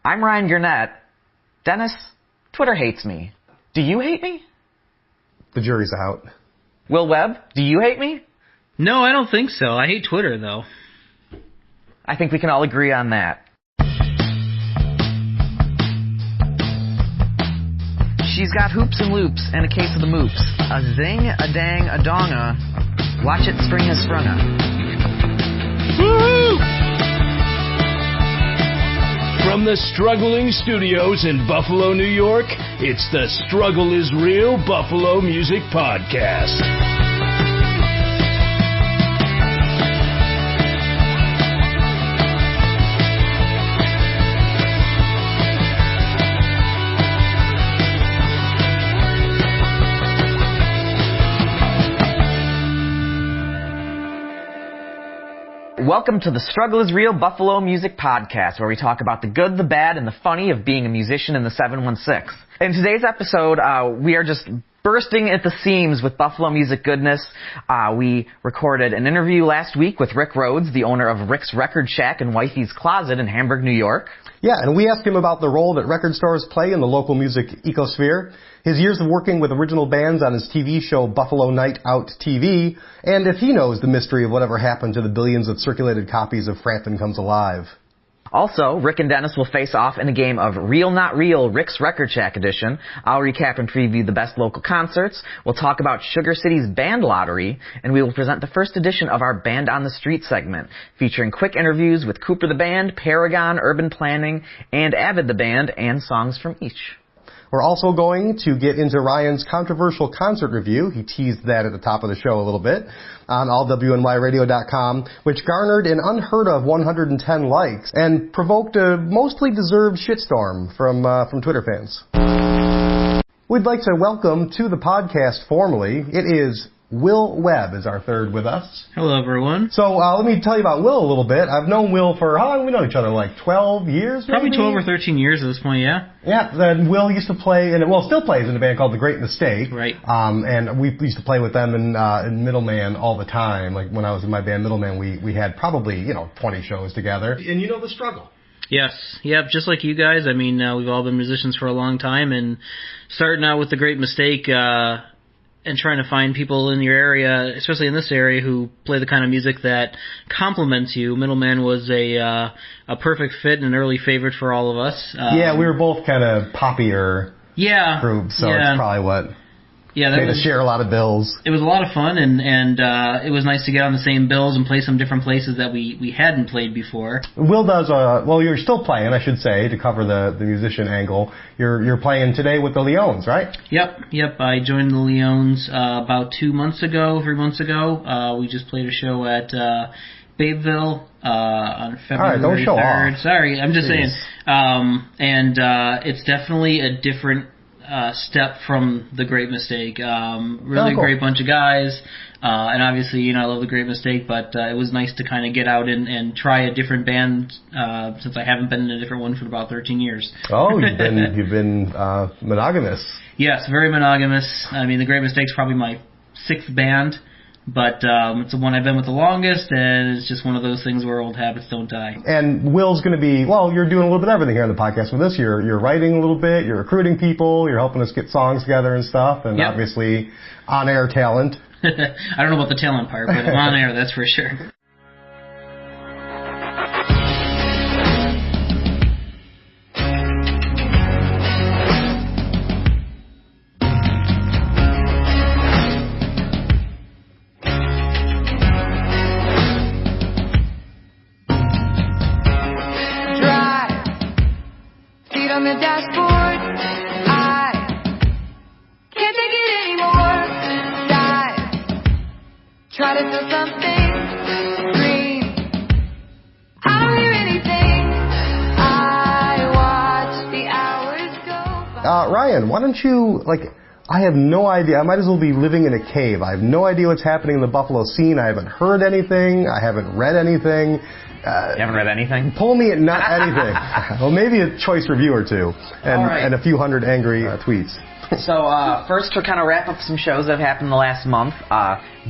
I'm Ryan Gurnett. Dennis, Twitter hates me. Do you hate me? The jury's out. Will Webb, do you hate me? No, I don't think so. I hate Twitter, though. I think we can all agree on that. She's got hoops and loops and a case of the moops. A zing, a dang, a donga. Watch it, spring has sprung up. Woo-hoo! From the struggling studios in Buffalo, New York, it's the Struggle is Real Buffalo Music Podcast. Welcome to the Struggle is Real Buffalo Music Podcast, where we talk about the good, the bad, and the funny of being a musician in the 716. In today's episode, we are just bursting at the seams with Buffalo music goodness. We recorded an interview last week with Rick Rhodes, the owner of Rick's Record Shack and Wifey's Closet in Hamburg, New York. Yeah, and we asked him about the role that record stores play in the local music ecosphere, his years of working with original bands on his TV show Buffalo Night Out TV, and if he knows the mystery of whatever happened to the billions of circulated copies of Frampton Comes Alive. Also, Rick and Dennis will face off in a game of Real Not Real, Rick's Record Shack edition. I'll recap and preview the best local concerts. We'll talk about Sugar City's band lottery, and we will present the first edition of our Band on the Street segment, featuring quick interviews with Cooper the Band, Paragon, Urban Planning, and Avid the Band, and songs from each. We're also going to get into Ryan's controversial concert review. He teased that at the top of the show a little bit on allwnyradio.com, which garnered an unheard of 110 likes and provoked a mostly deserved shitstorm from Twitter fans. We'd like to welcome to the podcast formally. It is Will Webb is our third with us. Hello, everyone. So let me tell you about Will a little bit. I've known Will for, how long have we known each other? Like 12 years, maybe? Probably 12 or 13 years at this point, yeah. Yeah, then Will used to play, still plays in a band called The Great Mistake. Right. And we used to play with them in Middleman all the time. Like when I was in my band Middleman, we had probably, 20 shows together. And you know the struggle. Yes. Yep, just like you guys. I mean, we've all been musicians for a long time, and starting out with The Great Mistake, and trying to find people in your area, especially in this area, who play the kind of music that complements you. Middleman was a perfect fit and an early favorite for all of us. Yeah, we were both kind of poppier groups, so it's probably what made us share a lot of bills. It was a lot of fun, and it was nice to get on the same bills and play some different places that we hadn't played before. Will does, you're still playing, I should say, to cover the musician angle. You're playing today with the Leones, right? Yep. I joined the Leones about 3 months ago. We just played a show at Babeville on February 3rd. All right, don't show off. Sorry, I'm just saying. And it's definitely a different step from The Great Mistake. Really great bunch of guys. And obviously, I love The Great Mistake, but it was nice to kind of get out and try a different band, since I haven't been in a different one for about 13 years. Oh, you've been monogamous. Yes, very monogamous. I mean, The Great Mistake's probably my 6th band, but it's the one I've been with the longest, and it's just one of those things where old habits don't die. And Will's going to be, you're doing a little bit of everything here on the podcast with us. You're writing a little bit, you're recruiting people, you're helping us get songs together and stuff, and obviously on-air talent. I don't know about the talent part, but I'm on air, that's for sure. Ryan, why don't you, I have no idea. I might as well be living in a cave. I have no idea what's happening in the Buffalo scene. I haven't heard anything. I haven't read anything. You haven't read anything? Pull me at not anything. Well, maybe a choice review or two, and a few hundred angry tweets. So first, to kind of wrap up some shows that have happened in the last month,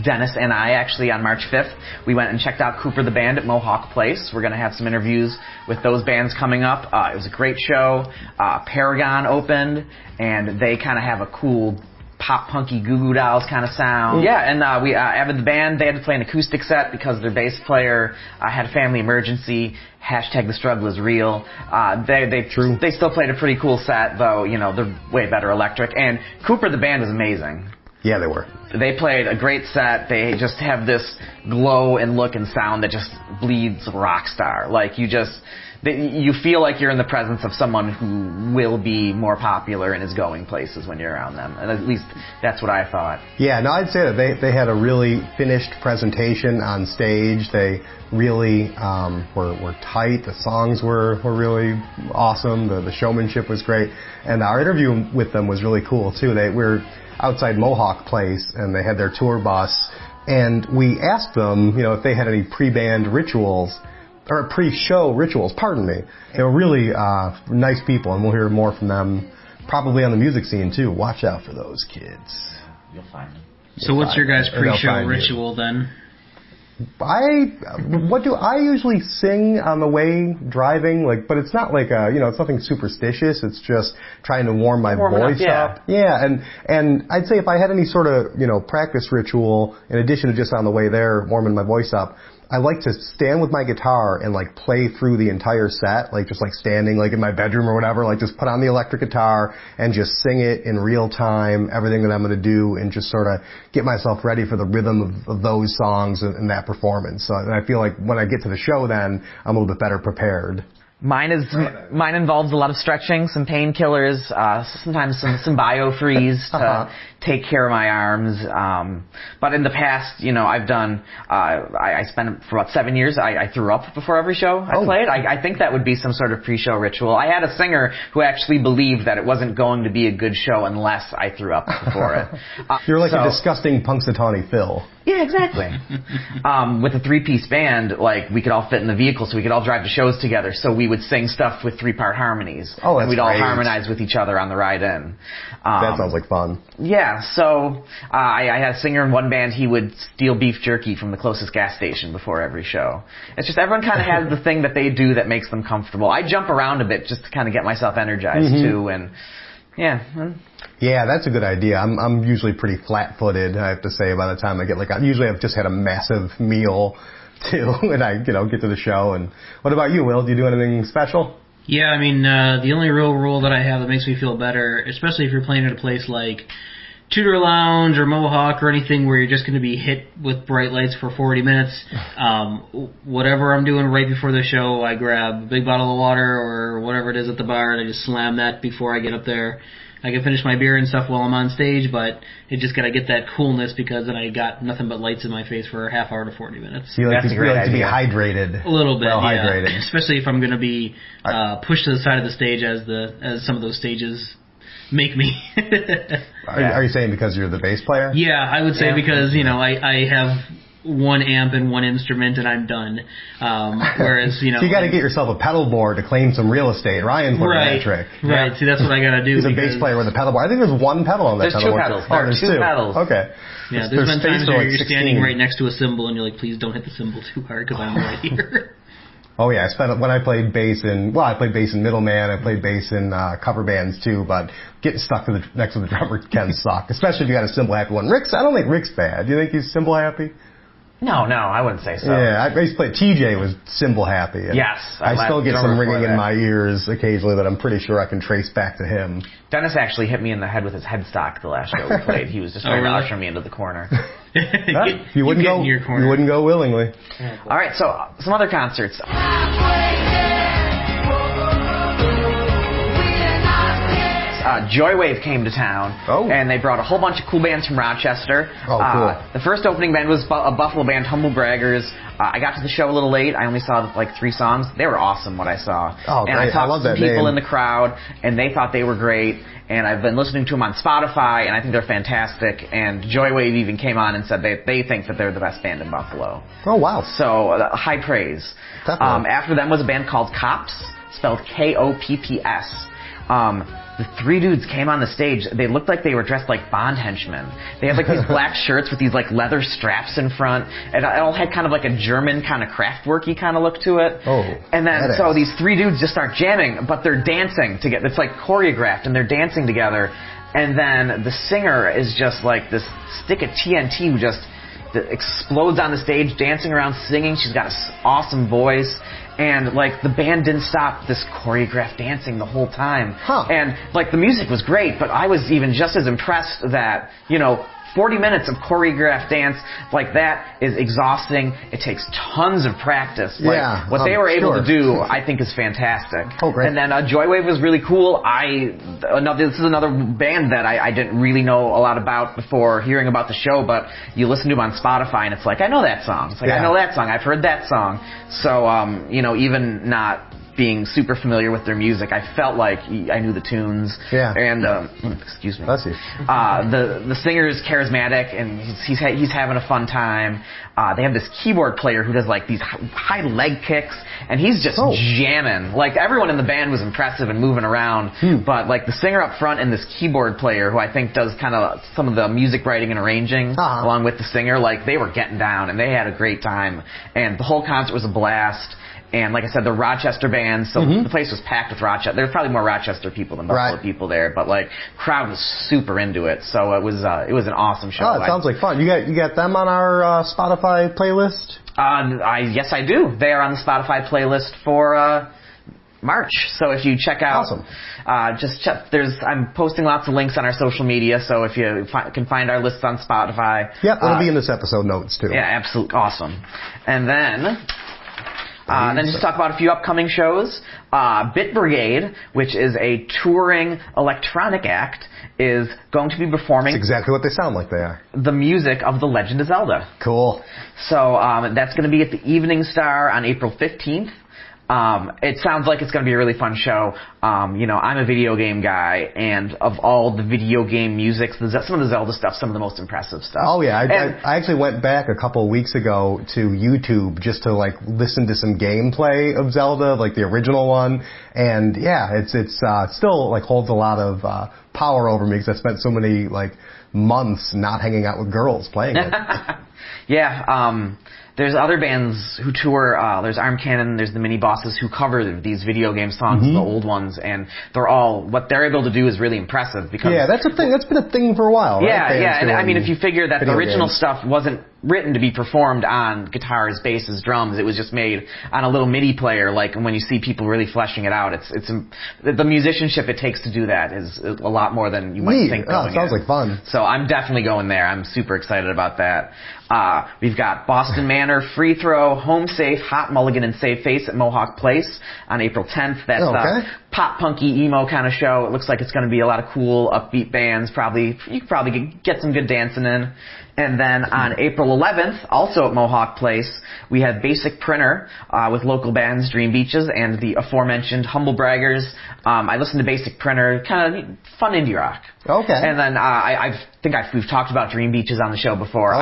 Dennis and I actually on March 5th, we went and checked out Cooper the Band at Mohawk Place. We're going to have some interviews with those bands coming up. It was a great show. Paragon opened, and they kind of have a cool pop punky Goo Goo Dolls kind of sound. Yeah, and we Avid the Band, they had to play an acoustic set because their bass player had a family emergency. Hashtag the struggle is real. They still played a pretty cool set, though, you know, they're way better electric. And Cooper the Band was amazing. Yeah, they were. They played a great set. They just have this glow and look and sound that just bleeds rock star. Like, you feel like you're in the presence of someone who will be more popular and is going places when you're around them. And at least that's what I thought. Yeah, no, I'd say that they had a really finished presentation on stage. They really were tight. The songs were really awesome. The showmanship was great. And our interview with them was really cool, too. We were outside Mohawk Place, and they had their tour bus. And we asked them, you know, if they had any pre-band rituals, or pre-show rituals, pardon me. They were really nice people, and we'll hear more from them probably on the music scene, too. Watch out for those kids. You'll find them. So what's your guys' pre-show ritual, then? I usually sing on the way driving, but it's not like it's nothing superstitious. It's just trying to warm my voice up. Yeah, and I'd say if I had any sort of, practice ritual, in addition to just on the way there, warming my voice up, I like to stand with my guitar and play through the entire set, just standing in my bedroom or whatever, just put on the electric guitar and just sing it in real time, everything that I'm going to do, and just sort of get myself ready for the rhythm of those songs and that performance. So, and I feel like when I get to the show then, I'm a little bit better prepared. Mine involves a lot of stretching, some painkillers, sometimes some biofreeze to take care of my arms. But in the past, I've done, I spent for about 7 years, I threw up before every show I played. I think that would be some sort of pre-show ritual. I had a singer who actually believed that it wasn't going to be a good show unless I threw up before it. You're like a disgusting Punxsutawney Phil. Yeah, exactly. With a three-piece band, we could all fit in the vehicle, so we could all drive to shows together. So we would sing stuff with 3-part harmonies. Oh, that's and we'd great. all harmonize with each other on the ride in. That sounds like fun. Yeah, so I had a singer in one band. He would steal beef jerky from the closest gas station before every show. It's just everyone kind of has the thing that they do that makes them comfortable. I jump around a bit just to kind of get myself energized too, and yeah. Yeah, that's a good idea. I'm usually pretty flat-footed, I have to say, by the time I get usually I've just had a massive meal too, and I get to the show. And what about you, Will? Do you do anything special? Yeah, I mean, the only real rule that I have that makes me feel better, especially if you're playing at a place like Tudor Lounge or Mohawk or anything where you're just going to be hit with bright lights for 40 minutes, whatever I'm doing right before the show, I grab a big bottle of water or whatever it is at the bar, and I just slam that before I get up there. I can finish my beer and stuff while I'm on stage, but it just got to get that coolness because then I got nothing but lights in my face for a half hour to 40 minutes. You like to be hydrated. A little bit, hydrated. Especially if I'm going to be pushed to the side of the stage as some of those stages make me. Are you saying because you're the bass player? Yeah, I would say because, I have one amp and one instrument and I'm done. Whereas, So you got to get yourself a pedal board to claim some real estate. Ryan's learned that trick. Right. See, that's what I got to do. He's a bass player with a pedal board. I think there's one pedal on that pedal board. There's two pedals. Okay. Yeah, there's been times where you're standing right next to a cymbal and you're like, please don't hit the cymbal too hard because I'm right here. Oh yeah, when I played bass in Middleman, I played bass in cover bands too, but getting stuck next to the drummer can suck, especially if you got a cymbal happy one. I don't think Rick's bad. Do you think he's cymbal happy? No, I wouldn't say so. Yeah, I used to play TJ was cymbal happy. Yes. I still get some ringing in my ears occasionally that I'm pretty sure I can trace back to him. Dennis actually hit me in the head with his headstock the last show we played. He was just trying to usher me into the corner. You wouldn't go willingly. Yeah, cool. All right, so some other concerts. Joywave came to town, and they brought a whole bunch of cool bands from Rochester. Oh, cool. The first opening band was a Buffalo band, Humble Braggers. I got to the show a little late. I only saw like 3 songs. They were awesome what I saw. Oh, and great. I talked love to some that people name. in the crowd, and they thought they were great. And I've been listening to them on Spotify, and I think they're fantastic. And Joywave even came on and said they think that they're the best band in Buffalo. Oh, wow. So, high praise. Definitely. After them was a band called Cops, spelled Kopps. The 3 dudes came on the stage. They looked like they were dressed like Bond henchmen. They had like these black shirts with these like leather straps in front. And it all had kind of like a German kind of Kraftwerky kind of look to it. Oh, and then so these 3 dudes just start jamming, but they're dancing together. It's like choreographed, and they're dancing together. And then the singer is just like this stick of TNT who just explodes on the stage, dancing around, singing. She's got an awesome voice. And, like, the band didn't stop this choreographed dancing the whole time. And, like, the music was great, but I was even just as impressed that, 40 minutes of choreographed dance like that is exhausting. It takes tons of practice. Like, what they were able to do, I think, is fantastic. Oh, great. And then Joywave was really cool. This is another band that I didn't really know a lot about before hearing about the show, but you listen to them on Spotify, and it's like, I know that song. It's like, I know that song. I've heard that song. So, even not being super familiar with their music, I felt like I knew the tunes. Yeah. And excuse me. Bless you. The singer is charismatic, and he's having a fun time. They have this keyboard player who does like these high leg kicks, and he's just jamming. Like, everyone in the band was impressive and moving around, but like the singer up front and this keyboard player, who I think does kind of some of the music writing and arranging along with the singer, like, they were getting down and they had a great time, and the whole concert was a blast. And like I said, the Rochester band, so the place was packed with Rochester. There was probably more Rochester people than Buffalo people there, but like, crowd was super into it. So it was an awesome show. Oh, it sounds like fun. You got them on our Spotify playlist? Yes, I do. They are on the Spotify playlist for March. So if you check out, just check. I'm posting lots of links on our social media. So if you can find our lists on Spotify, it'll be in this episode notes too. Yeah, absolutely awesome. And then just talk about a few upcoming shows. Bit Brigade, which is a touring electronic act, is going to be performing... That's exactly what they sound like they are. ...the music of The Legend of Zelda. Cool. So that's going to be at the Evening Star on April 15th. It sounds like it's going to be a really fun show. I'm a video game guy, and of all the video game music, some of the Zelda stuff, some of the most impressive stuff. Oh yeah, I actually went back a couple of weeks ago to YouTube just to like listen to some gameplay of Zelda, like the original one, and yeah, it's still like holds a lot of power over me because I spent so many like months not hanging out with girls playing it. Yeah. There's other bands who tour. There's Arm Cannon. There's the Mini Bosses who cover these video game songs, the old ones, and what they're able to do is really impressive. Because that's a thing. That's been a thing for a while. Right? And I mean, if you figure that the original stuff wasn't written to be performed on guitars, basses, drums, it was just made on a little MIDI player. Like when you see people really fleshing it out, it's the musicianship it takes to do that is a lot more than you might think. Oh, it sounds like fun. So I'm definitely going there. I'm super excited about that. We've got Boston Manor, Free Throw, Home Safe, Hot Mulligan, and Save Face at Mohawk Place on April 10th. That's a pop punky emo kind of show. It looks like it's going to be a lot of cool upbeat bands. You could probably get some good dancing in. And then on April 11th, also at Mohawk Place, we have Basic Printer with local bands Dream Beaches and the aforementioned Humble Braggers. I listened to Basic Printer, kind of fun indie rock. Okay. And then we've talked about Dream Beaches on the show before.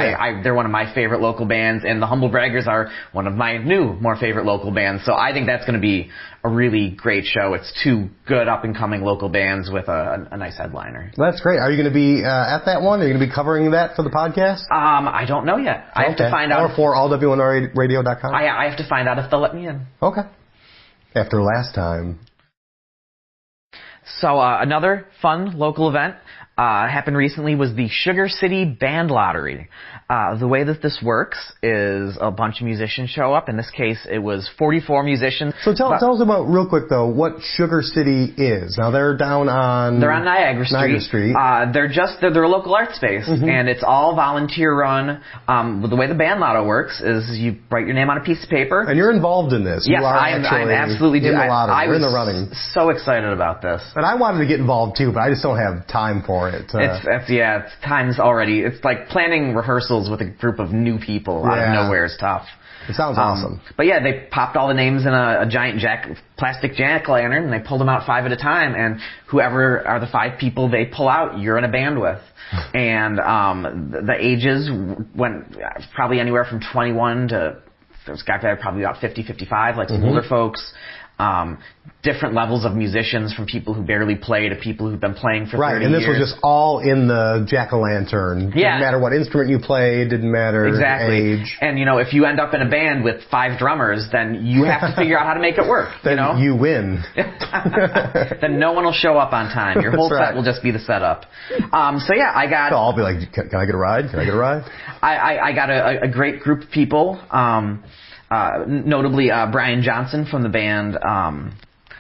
They're one of my favorite local bands, and the Humble Braggers are one of my more favorite local bands. So I think that's going to be a really great show. It's two good up-and-coming local bands with a nice headliner. That's great. Are you going to be at that one? Are you going to be covering that for the podcast? I don't know yet. I have to find out. Or for allw1radio.com? I have to find out if they'll let me in. Okay. After last time. So another fun local event happened recently was the Sugar City Band Lottery. The way that this works is a bunch of musicians show up. In this case, it was 44 musicians. So tell us about, real quick though, what Sugar City is. Now they're down on... They're on Niagara Street. They're a local art space, and it's all volunteer run. The way the Band Lotto works is you write your name on a piece of paper. And you're involved in this. Yes, I'm absolutely in the lottery. I You're was in the running. So excited about this. And I wanted to get involved too, but I just don't have time for it. it. It's time's already. It's like planning rehearsals with a group of new people out of nowhere is tough. It sounds awesome. But yeah, they popped all the names in a giant plastic jack-o'-lantern, and they pulled them out 5 at a time, and whoever are the 5 people they pull out, you're in a band with. And the ages went probably anywhere from 21 to, there's guys that are probably about 50, 55, like some older folks. Different levels of musicians, from people who barely play to people who've been playing for 30 years. Right, and this was just all in the jack-o'-lantern. Yeah. Didn't matter what instrument you played, didn't matter age. And, if you end up in a band with 5 drummers, then you have to figure out how to make it work. Then you win. Then no one will show up on time. Your whole set will just be the setup. I got... So I'll be like, can I get a ride? Can I get a ride? I got a great group of people. Notably Brian Johnson from the band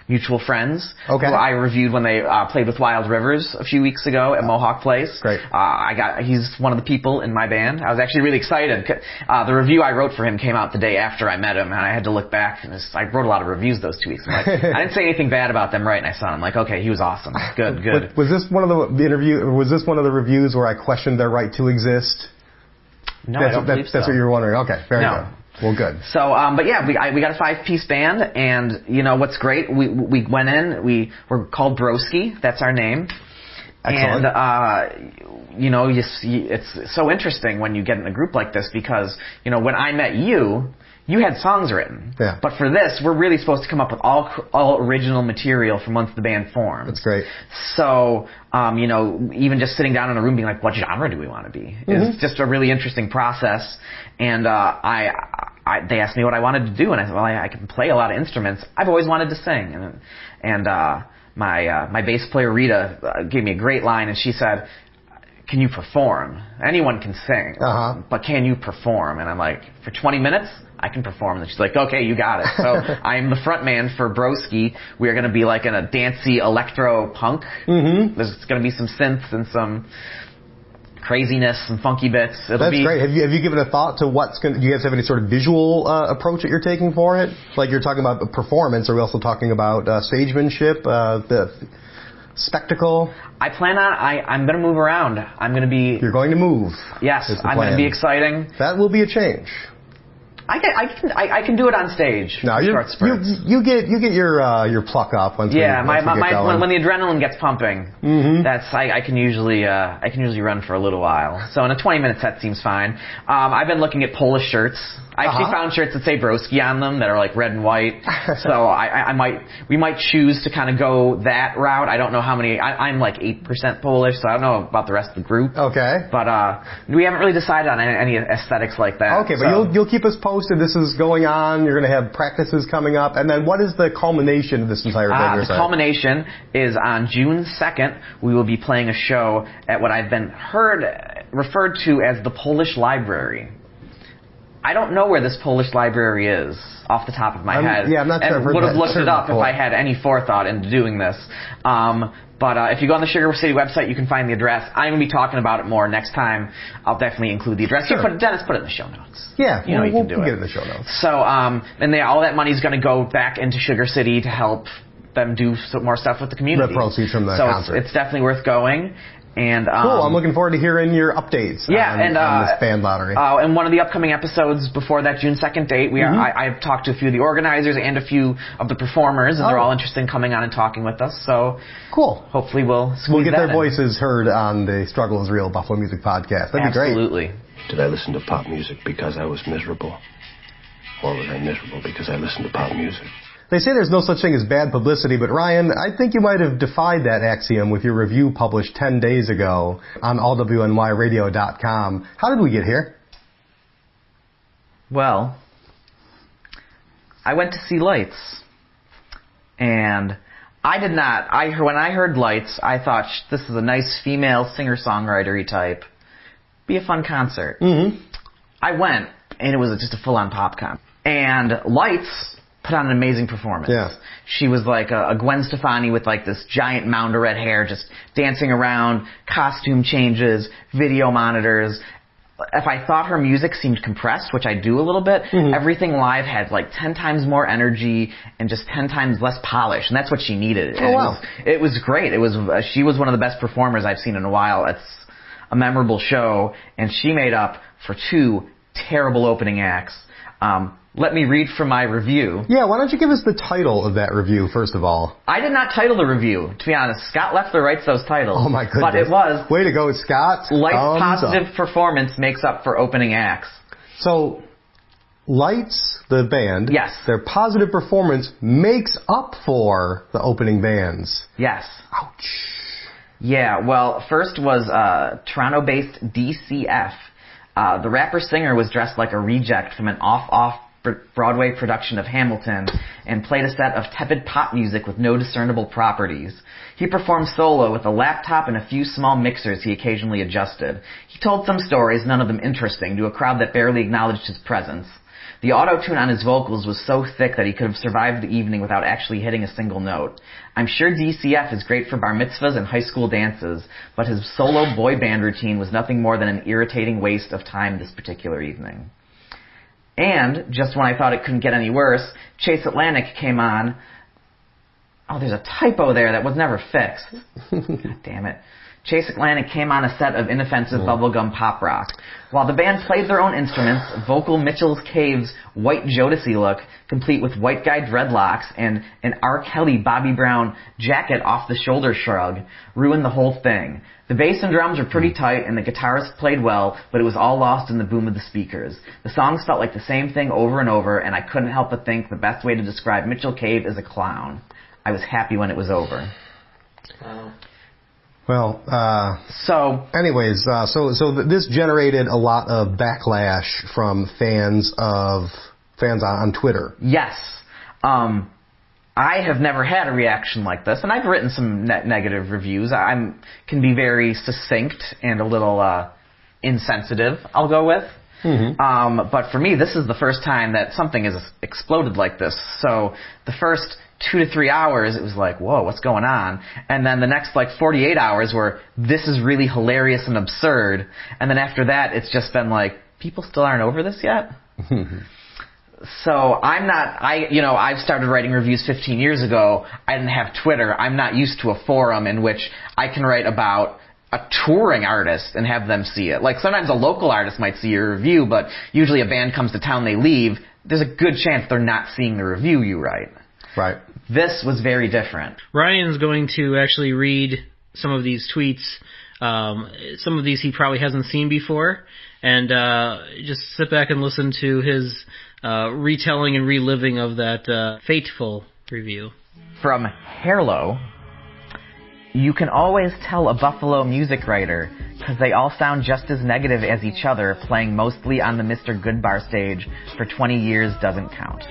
Mutual Friends, who I reviewed when they played with Wild Rivers a few weeks ago at Mohawk Place. Great. He's one of the people in my band. I was actually really excited. The review I wrote for him came out the day after I met him, and I had to look back. And I wrote a lot of reviews those 2 weeks. I didn't say anything bad about them right, and I saw him. I'm like, okay, he was awesome. Good. Was this one of the reviews where I questioned their right to exist? No, I don't believe so. That's what you were wondering. Okay, very good. Well, good. So, we got a 5-piece band, and what's great? We went in. We're called Broski. That's our name. Excellent. And it's so interesting when you get in a group like this because when I met you had songs written. Yeah. But for this, we're really supposed to come up with all original material from once the band forms. That's great. So, even just sitting down in a room being like, what genre do we want to be? It's just a really interesting process. And they asked me what I wanted to do, and I said, well, I can play a lot of instruments. I've always wanted to sing. And my bass player, Rita, gave me a great line, and she said, can you perform? Anyone can sing, but can you perform? And I'm like, for 20 minutes, I can perform. And she's like, okay, you got it. So I'm the front man for Broski. We are going to be like in a dancey electro-punk. There's going to be some synths and some craziness, some funky bits. That's great. Have you given a thought to do you guys have any sort of visual approach that you're taking for it? Like you're talking about performance, are we also talking about stagemanship, the spectacle? I plan on, I'm going to move around. I'm going to be... You're going to move. Yes, I'm going to be exciting. That will be a change. I can do it on stage. No, you get your pluck up once we get going. When the adrenaline gets pumping, I can usually run for a little while. So in a 20-minute set seems fine. I've been looking at Polish shirts. I actually found shirts that say Broski on them that are like red and white. So we might choose to kind of go that route. I don't know how many. I'm like 8% Polish, so I don't know about the rest of the group. Okay. But we haven't really decided on any aesthetics like that. Okay, but you'll keep us posted. This is going on. You're going to have practices coming up, and then what is the culmination of this entire thing? The culmination is on June 2nd. We will be playing a show at what I've been referred to as the Polish Library. I don't know where this Polish library is off the top of my head. Yeah, I'm not sure. And would have looked it up if I had any forethought into doing this. But if you go on the Sugar City website, you can find the address. I'm going to be talking about it more next time. I'll definitely include the address. Sure. Dennis, put it in the show notes. Yeah, you can do it. We'll get it in the show notes. So, and all that money is going to go back into Sugar City to help them do some more stuff with the community. The proceeds from the concert. So it's definitely worth going. And cool. I'm looking forward to hearing your updates on this band lottery. And one of the upcoming episodes before that June 2nd date, I've talked to a few of the organizers and a few of the performers, and they're all interested in coming on and talking with us. So cool. Hopefully we'll get their voices heard on the Struggle is Real Buffalo Music Podcast. That'd be great. Absolutely. Did I listen to pop music because I was miserable? Or was I miserable because I listened to pop music? They say there's no such thing as bad publicity, but Ryan, I think you might have defied that axiom with your review published 10 days ago on allwnyradio.com. How did we get here? Well, I went to see Lights, and when I heard Lights, I thought, this is a nice female singer-songwriter-y type. Be a fun concert. I went, and it was just a full-on pop con. And Lights put on an amazing performance. Yeah. She was like a Gwen Stefani with like this giant mound of red hair, just dancing around, costume changes, video monitors. if I thought her music seemed compressed, which I do a little bit, everything live had like 10 times more energy and just 10 times less polish, and that's what she needed. Oh, wow. It was great. She was one of the best performers I've seen in a while. It's a memorable show, and she made up for 2 terrible opening acts. Let me read from my review. Yeah, why don't you give us the title of that review, first of all? I did not title the review, to be honest. Scott Leffler writes those titles. Oh, my goodness. But it was... Way to go, Scott. Light's positive performance makes up for opening acts. So, Lights, the band... Yes. Their positive performance makes up for the opening bands. Yes. Ouch. Yeah, well, first was Toronto-based DCF. The rapper-singer was dressed like a reject from an off-Broadway production of Hamilton and played a set of tepid pop music with no discernible properties. He performed solo with a laptop and a few small mixers he occasionally adjusted. He told some stories, none of them interesting, to a crowd that barely acknowledged his presence. The auto-tune on his vocals was so thick that he could have survived the evening without actually hitting a single note. I'm sure DCF is great for bar mitzvahs and high school dances, but his solo boy band routine was nothing more than an irritating waste of time this particular evening. And, just when I thought it couldn't get any worse, Chase Atlantic came on. Oh, there's a typo there that was never fixed. God damn it. Chase Atlantic came on a set of inoffensive bubblegum pop rock. While the band played their own instruments, vocal Mitchell's Cave's white Jodeci look, complete with white guy dreadlocks and an R. Kelly Bobby Brown jacket off the shoulder shrug, ruined the whole thing. The bass and drums were pretty tight and the guitarist played well, but it was all lost in the boom of the speakers. The songs felt like the same thing over and over, and I couldn't help but think the best way to describe Mitchell Cave is a clown. I was happy when it was over. Wow. Well, anyways, this generated a lot of backlash from fans on Twitter. Yes. I have never had a reaction like this, and I've written some negative reviews. I can be very succinct and a little insensitive, I'll go with. Mm-hmm. But for me, this is the first time that something has exploded like this. So the first 2 to 3 hours, it was like, whoa, what's going on? And then the next, 48 hours were, this is really hilarious and absurd. And then after that, it's just been like, people still aren't over this yet? So I've started writing reviews 15 years ago. I didn't have Twitter. I'm not used to a forum in which I can write about a touring artist and have them see it. Sometimes a local artist might see your review, but usually a band comes to town, they leave. There's a good chance they're not seeing the review you write. Right. This was very different. Ryan's going to actually read some of these tweets. Some of these he probably hasn't seen before. And just sit back and listen to his retelling and reliving of that fateful review. From Hairlow. You can always tell a Buffalo music writer because they all sound just as negative as each other, playing mostly on the Mr. Goodbar stage for 20 years doesn't count.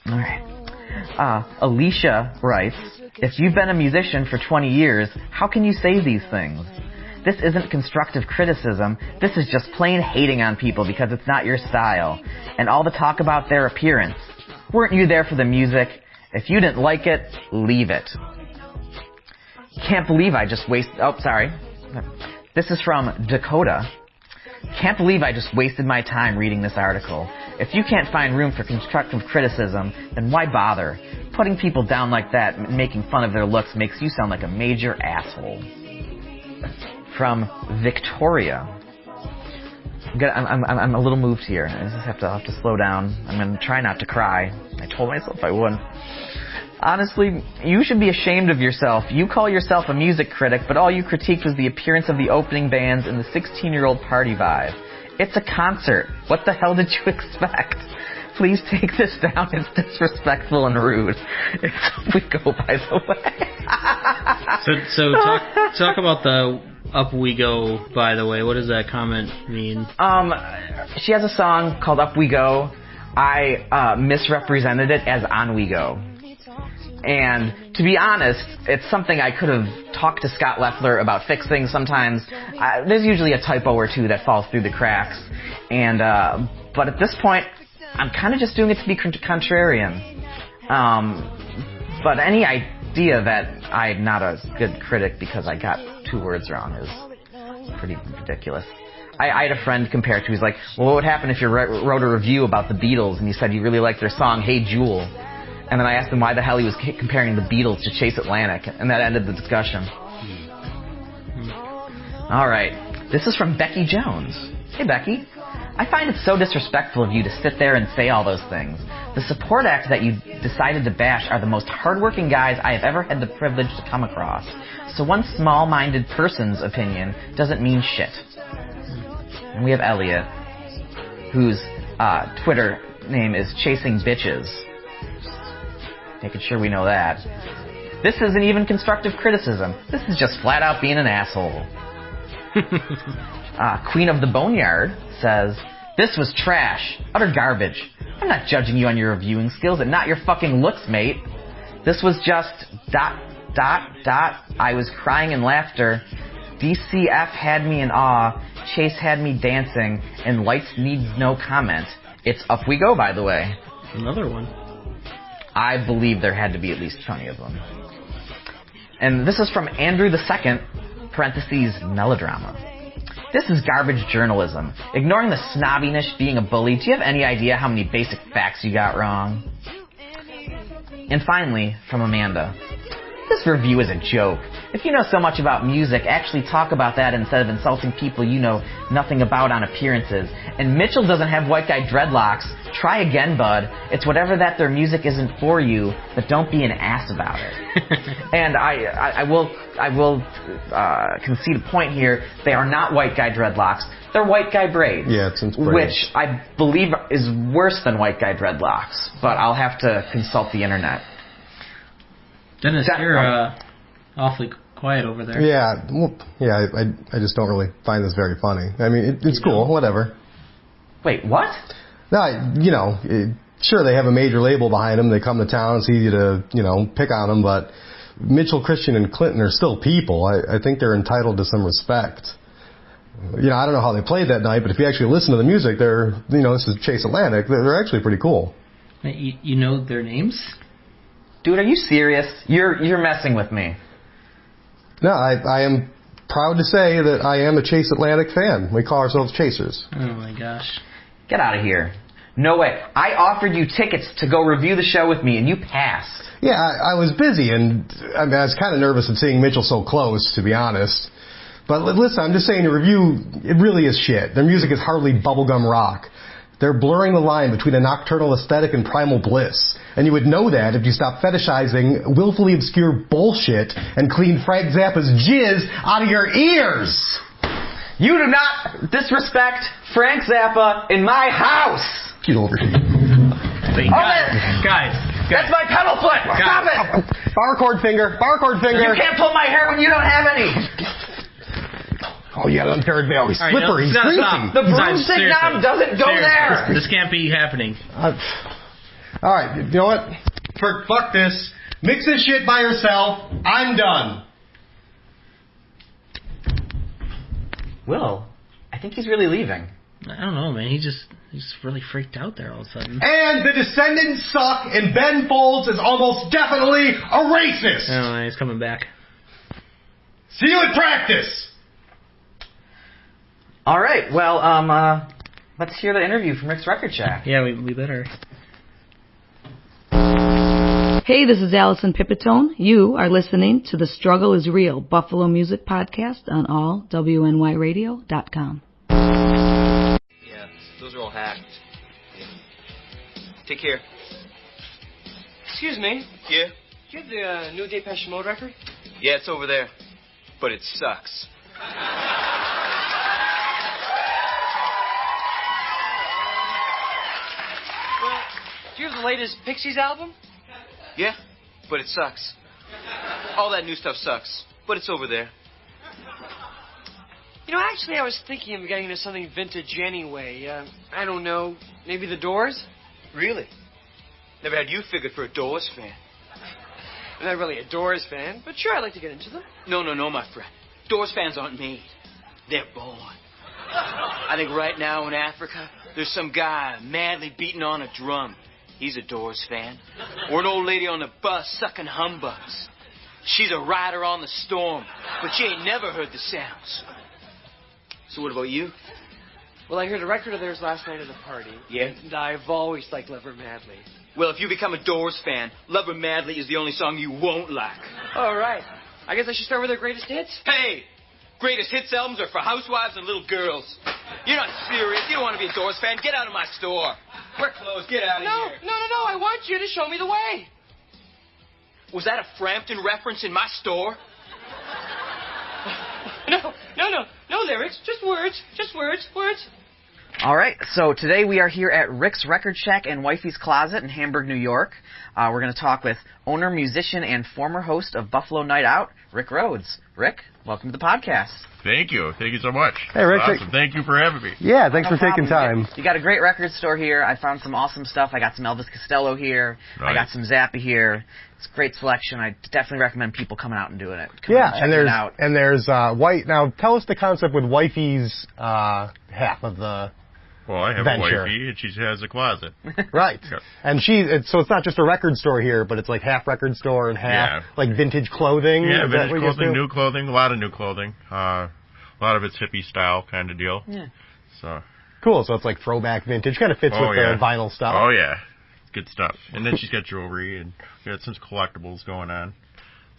All right. Alicia writes, if you've been a musician for 20 years, how can you say these things? This isn't constructive criticism. This is just plain hating on people because it's not your style. And all the talk about their appearance. Weren't you there for the music? If you didn't like it, leave it. Can't believe I just wasted... Oh, sorry. This is from Dakota. Can't believe I just wasted my time reading this article. If you can't find room for constructive criticism, then why bother? Putting people down like that and making fun of their looks makes you sound like a major asshole. From Victoria. I'm a little moved here. I just have to slow down. I'm going to try not to cry. I told myself I wouldn't. Honestly, you should be ashamed of yourself. You call yourself a music critic, but all you critiqued was the appearance of the opening bands and the 16-year-old party vibe. It's a concert. What the hell did you expect? Please take this down. It's disrespectful and rude. It's Up We Go, by the way. So talk about the Up We Go, by the way. What does that comment mean? She has a song called Up We Go. I misrepresented it as On We Go. And to be honest, it's something I could have talked to Scott Leffler about fixing sometimes. There's usually a typo or two that falls through the cracks. And but at this point, I'm kind of just doing it to be contrarian. But any idea that I'm not a good critic because I got 2 words wrong is pretty ridiculous. I had a friend compare it to. He's like, well, what would happen if you wrote a review about the Beatles and you said you really liked their song, Hey Jewel? And then I asked him why the hell he was comparing the Beatles to Chase Atlantic, and that ended the discussion. All right. This is from Becky Jones. Hey, Becky. I find it so disrespectful of you to sit there and say all those things. The support act that you decided to bash are the most hardworking guys I have ever had the privilege to come across. So one small-minded person's opinion doesn't mean shit. And we have Elliot, whose Twitter name is Chasing Bitches. Making sure we know that. This isn't even constructive criticism. This is just flat out being an asshole. Queen of the Boneyard says, this was trash. Utter garbage. I'm not judging you on your reviewing skills and not your fucking looks, mate. This was just ... I was crying in laughter. DCF had me in awe. Chase had me dancing. And Lights needs no comment. It's Up We Go, by the way. Another one. I believe there had to be at least 20 of them. And this is from Andrew II, parentheses, melodrama. This is garbage journalism. Ignoring the snobbiness, being a bully, do you have any idea how many basic facts you got wrong? And finally, from Amanda. This review is a joke. If you know so much about music, actually talk about that instead of insulting people you know nothing about on appearances. And Mitchell doesn't have white guy dreadlocks. Try again, bud. It's whatever that their music isn't for you, but don't be an ass about it. And I will concede a point here. They are not white guy dreadlocks. They're white guy braids. Yeah, it's braids. Which I believe is worse than white guy dreadlocks. But I'll have to consult the internet. Dennis, you're awfully quiet over there. Yeah, I just don't really find this very funny. I mean, it's cool, whatever. Wait, what? No, sure, they have a major label behind them. They come to town. It's easy to, pick on them. But Mitchell, Christian, and Clinton are still people. I think they're entitled to some respect. I don't know how they played that night, but if you actually listen to the music, this is Chase Atlantic. They're actually pretty cool. You know their names? Dude, are you serious? You're messing with me. No, I am proud to say that I am a Chase Atlantic fan. We call ourselves Chasers. Oh my gosh. Get out of here. No way. I offered you tickets to go review the show with me, and you passed. Yeah, I was busy, and I was kind of nervous of seeing Mitchell so close, to be honest. But listen, I'm just saying the review, it really is shit. Their music is hardly bubblegum rock. They're blurring the line between a nocturnal aesthetic and primal bliss. And you would know that if you stopped fetishizing willfully obscure bullshit and clean Frank Zappa's jizz out of your ears. You do not disrespect Frank Zappa in my house. Get over here. Guys. That's my pedal foot. Stop it. Bar chord finger. You can't pull my hair when you don't have any. Oh, you got unpaired veil. He's slippery. He's greasy. The broomstick knob doesn't go there. This can't be happening. All right, you know what? Fuck this. Mix this shit by yourself. I'm done. Will, I think he's really leaving. I don't know, man. He's really freaked out there all of a sudden. And the Descendants suck, and Ben Folds is almost definitely a racist. Oh, he's coming back. See you in practice. All right, well, let's hear the interview from Rick's Record Shack. Yeah, we better. Hey, this is Allison Pipitone. You are listening to The Struggle is Real Buffalo Music Podcast on allwnyradio.com. Yeah, those are all hacked. Take care. Excuse me. Yeah? Do you have the new Depeche Mode record? Yeah, it's over there. But it sucks. Well, do you have the latest Pixies album? Yeah, but it sucks. All that new stuff sucks, but it's over there. You know, actually, I was thinking of getting into something vintage anyway. I don't know, maybe the Doors? Really? Never had you figured for a Doors fan. I'm not really a Doors fan, but sure, I'd like to get into them. No, my friend. Doors fans aren't made. They're born. I think right now in Africa, there's some guy madly beating on a drum. He's a Doors fan. Or an old lady on the bus sucking humbugs. She's a rider on the storm, but she ain't never heard the sounds. So what about you? Well, I heard a record of theirs last night at a party. Yeah? And I've always liked Love Her Madly. Well, if you become a Doors fan, Love Her Madly is the only song you won't like. All right. I guess I should start with their greatest hits. Hey! Greatest hits albums are for housewives and little girls. You're not serious. You don't want to be a Doors fan. Get out of my store. We're closed. Get out of here. No. I want you to show me the way. Was that a Frampton reference in my store? No lyrics. Just words. All right, so today we are here at Rick's Record Shack and Wifey's Closet in Hamburg, New York. We're going to talk with owner, musician, and former host of Buffalo Night Out, Rick Rhodes. Rick, welcome to the podcast. Thank you so much. Hey, Rick. Awesome. Thank you for having me. Yeah, thanks for taking time. You got a great record store here. I found some awesome stuff. I got some Elvis Costello here. Right. I got some Zappa here. It's a great selection. I definitely recommend people coming out and doing it. And there's White. Now, tell us the concept with Wifey's half of the. Well, I have venture. a wifey, and she has a closet. Right. Yep. And so it's not just a record store here, but it's like half record store and half like vintage clothing. Yeah, Is vintage that what you clothing, do? new clothing, a lot of new clothing. A lot of it's hippie style kind of deal. Yeah. So. Cool. So it's like throwback vintage. Kind of fits with the vinyl stuff. Oh, yeah. Good stuff. And then she's got jewelry and got some collectibles going on.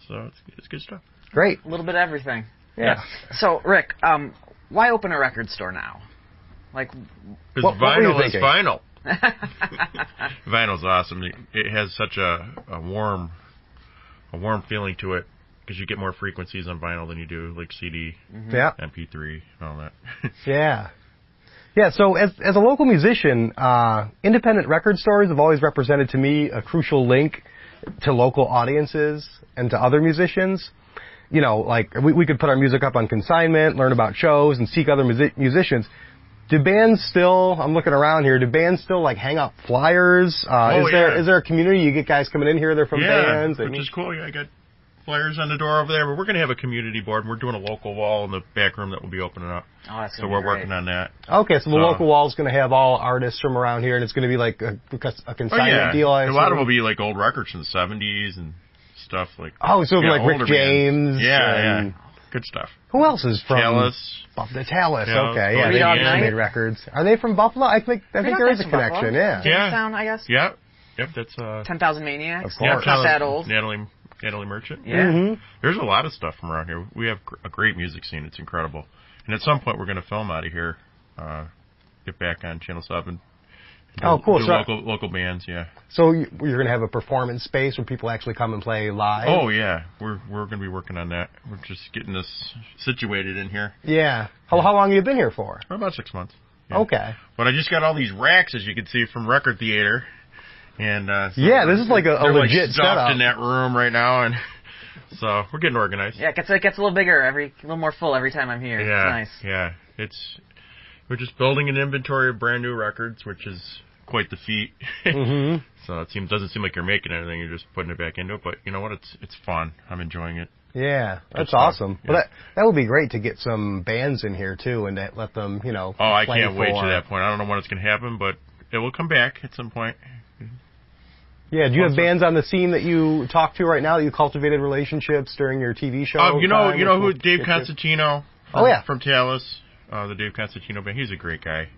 So it's good stuff. Great. A little bit of everything. Yeah. So, Rick, why open a record store now? Like, because vinyl is vinyl. Vinyl's awesome. It has such a warm feeling to it because you get more frequencies on vinyl than you do like CD, MP3, and all that. Yeah. Yeah, so as a local musician, independent record stores have always represented to me a crucial link to local audiences and to other musicians. You know, like we could put our music up on consignment, learn about shows, and seek other musicians. Do bands still, I'm looking around here, do bands still like hang out flyers? Is there a community? You get guys coming in here, they're from bands? Which is cool. Yeah, I got flyers on the door over there, but we're going to have a community board. We're doing a local wall in the back room that will be opening up. Oh, that's so we're working on that. Okay, so the local wall is going to have all artists from around here, and it's going to be like a consignment deal. A lot of them will be like old records from the 70s and stuff like. Oh, so like Rick James. Yeah. Good stuff. Who else is from Tallis? The Tallis, okay. Yeah, they made records. Are they from Buffalo? I think there is a connection, yeah. Jamestown, I guess? Yep, that's 10,000 Maniacs. Of course. Not that old. Natalie Merchant. Yeah. Mm-hmm. There's a lot of stuff from around here. We have a great music scene. It's incredible. And at some point we're going to film out of here, get back on Channel 7. Oh, cool. So local bands, yeah. So you're going to have a performance space where people actually come and play live? Oh, yeah. We're going to be working on that. We're just getting this situated in here. Yeah. How long have you been here for? About 6 months. Yeah. Okay. But I just got all these racks, as you can see, from Record Theater. And so this is like a legit stuffed setup. in that room right now, and so we're getting organized. Yeah, it gets a little bigger, a little more full every time I'm here. Yeah, it's nice. Yeah, we're just building an inventory of brand new records, which is quite the feat. Mm-hmm. So it doesn't seem like you're making anything; you're just putting it back into it. But you know what? It's fun. I'm enjoying it. Yeah, that's awesome. Yeah. Well, that would be great to get some bands in here too, and to let them, Oh, I can't wait to that point. I don't know when it's going to happen, but it will come back at some point. Yeah, do you have bands on the scene that you talk to right now, that you cultivated relationships during your TV show? You know who Dave Constantino from Tallis, the Dave Constantino band. He's a great guy.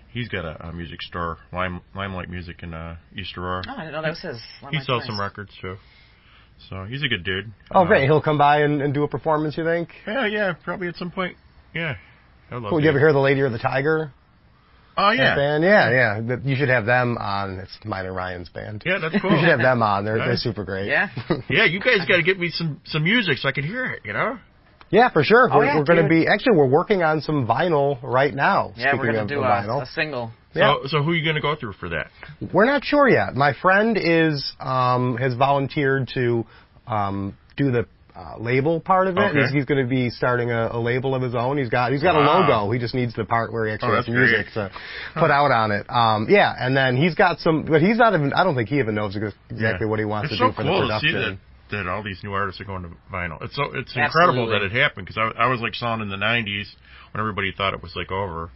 He's got a music store, Limelight Music in East Aurora. Oh, I didn't know that was his. He sells some records too. So he's a good dude. Oh, great. He'll come by and do a performance, you think? Yeah, probably at some point. Yeah. Cool. Did you ever hear The Lady or the Tiger? Oh, yeah. Band? Yeah. You should have them on. It's mine and Ryan's band. Yeah, that's cool. You should have them on. They're super great. Yeah. Yeah, you guys got to get me some music so I can hear it, Yeah, for sure. We're going to be... Actually, we're working on some vinyl right now. Yeah, we're going to do a single. So who are you going to go through for that? We're not sure yet. My friend has volunteered to do the label part of it. Okay. He's going to be starting a label of his own. He's got a logo. He just needs the part where he actually has music to put out on it. And then he's got some, but he's not even, I don't think he even knows exactly what he wants to do for the production. It's so cool to see that all these new artists are going to vinyl. It's incredible that it happened, because I was like selling in the 90s when everybody thought it was like over.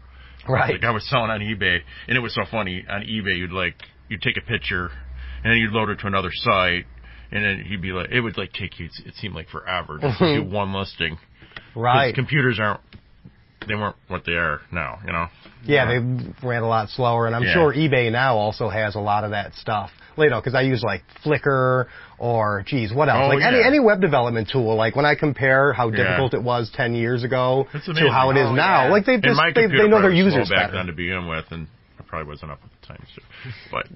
Right. Like I was selling on eBay, and it was so funny. On eBay, you'd take a picture, and then you'd load it to another site, and then he'd be like, it would like take you, it seemed like forever just to do one listing. Right. Computers aren't they weren't what they are now, you know. Yeah, they ran a lot slower, and I'm sure eBay now also has a lot of that stuff. You know, because I use like Flickr or, geez, what else? Any web development tool. Like when I compare how difficult it was 10 years ago to how it is now, like they know their users back better. then to begin with, and I probably wasn't up with the times too. But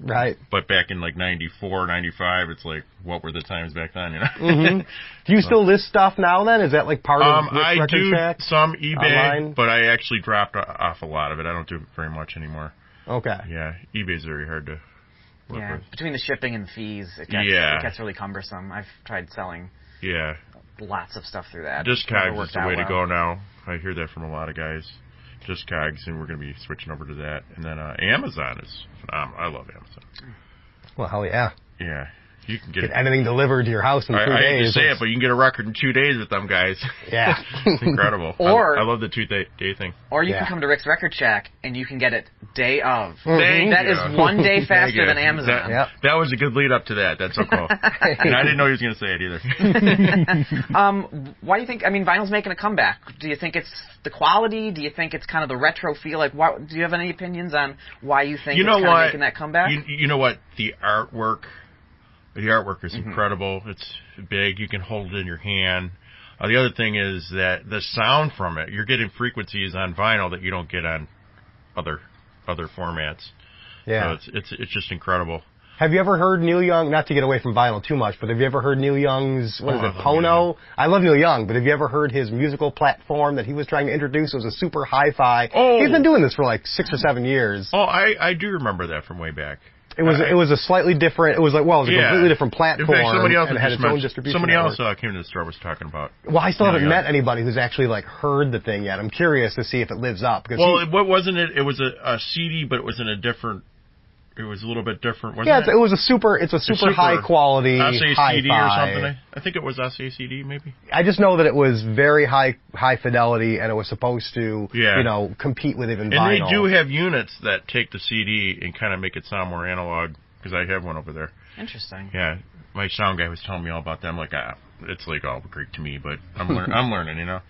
but back in like 94, 95, it's like, what were the times back then? You know. Do you still list stuff now? Then is that like part of I Record do Shack? some eBay, online? but I actually dropped off a lot of it. I don't do it very much anymore. Okay. Yeah, eBay's very hard to. Between the shipping and fees, it gets really cumbersome. I've tried selling lots of stuff through that. Discogs is the way to go now. I hear that from a lot of guys. Discogs, and we're going to be switching over to that. And then Amazon is phenomenal. I love Amazon. Well, hell yeah. Yeah. You can get anything delivered to your house in 3 days. I hate to say it, but you can get a record in 2 days with them guys. Yeah. It's incredible. Or I love the 2 day thing. Or you can come to Rick's Record Shack and you can get it day of. That is 1 day faster than Amazon. That was a good lead up to that. That's so cool. And I didn't know he was going to say it either. Why do you think, vinyl's making a comeback? Do you think it's the quality? Do you think it's kind of the retro feel? Like, do you have any opinions on why you think it's kind of making that comeback? You know what? The artwork is incredible. It's big. You can hold it in your hand. The other thing is that the sound from it, you're getting frequencies on vinyl that you don't get on other formats. Yeah. So it's just incredible. Have you ever heard Neil Young, not to get away from vinyl too much, but have you ever heard Neil Young's, Pono? I love Neil Young, but have you ever heard his musical platform that he was trying to introduce? It was a super hi-fi. Oh. He's been doing this for like 6 or 7 years. Oh, I do remember that from way back. It was a slightly different. It was a completely different platform. In fact, somebody else and had its own distribution. Somebody else came to the store was talking about. Well, I still haven't met anybody who's actually like heard the thing yet. I'm curious to see if it lives up. What wasn't it? It was a CD, but it was in a different. It was a little bit different, wasn't it? It was a super high quality hi-fi. CD or something. I think it was SACD maybe. I just know that it was very high fidelity, and it was supposed to compete with even vinyl. And they do have units that take the CD and kind of make it sound more analog, because I have one over there. Interesting. Yeah, my sound guy was telling me all about them. Like, it's like all Greek to me, but I'm learning, you know.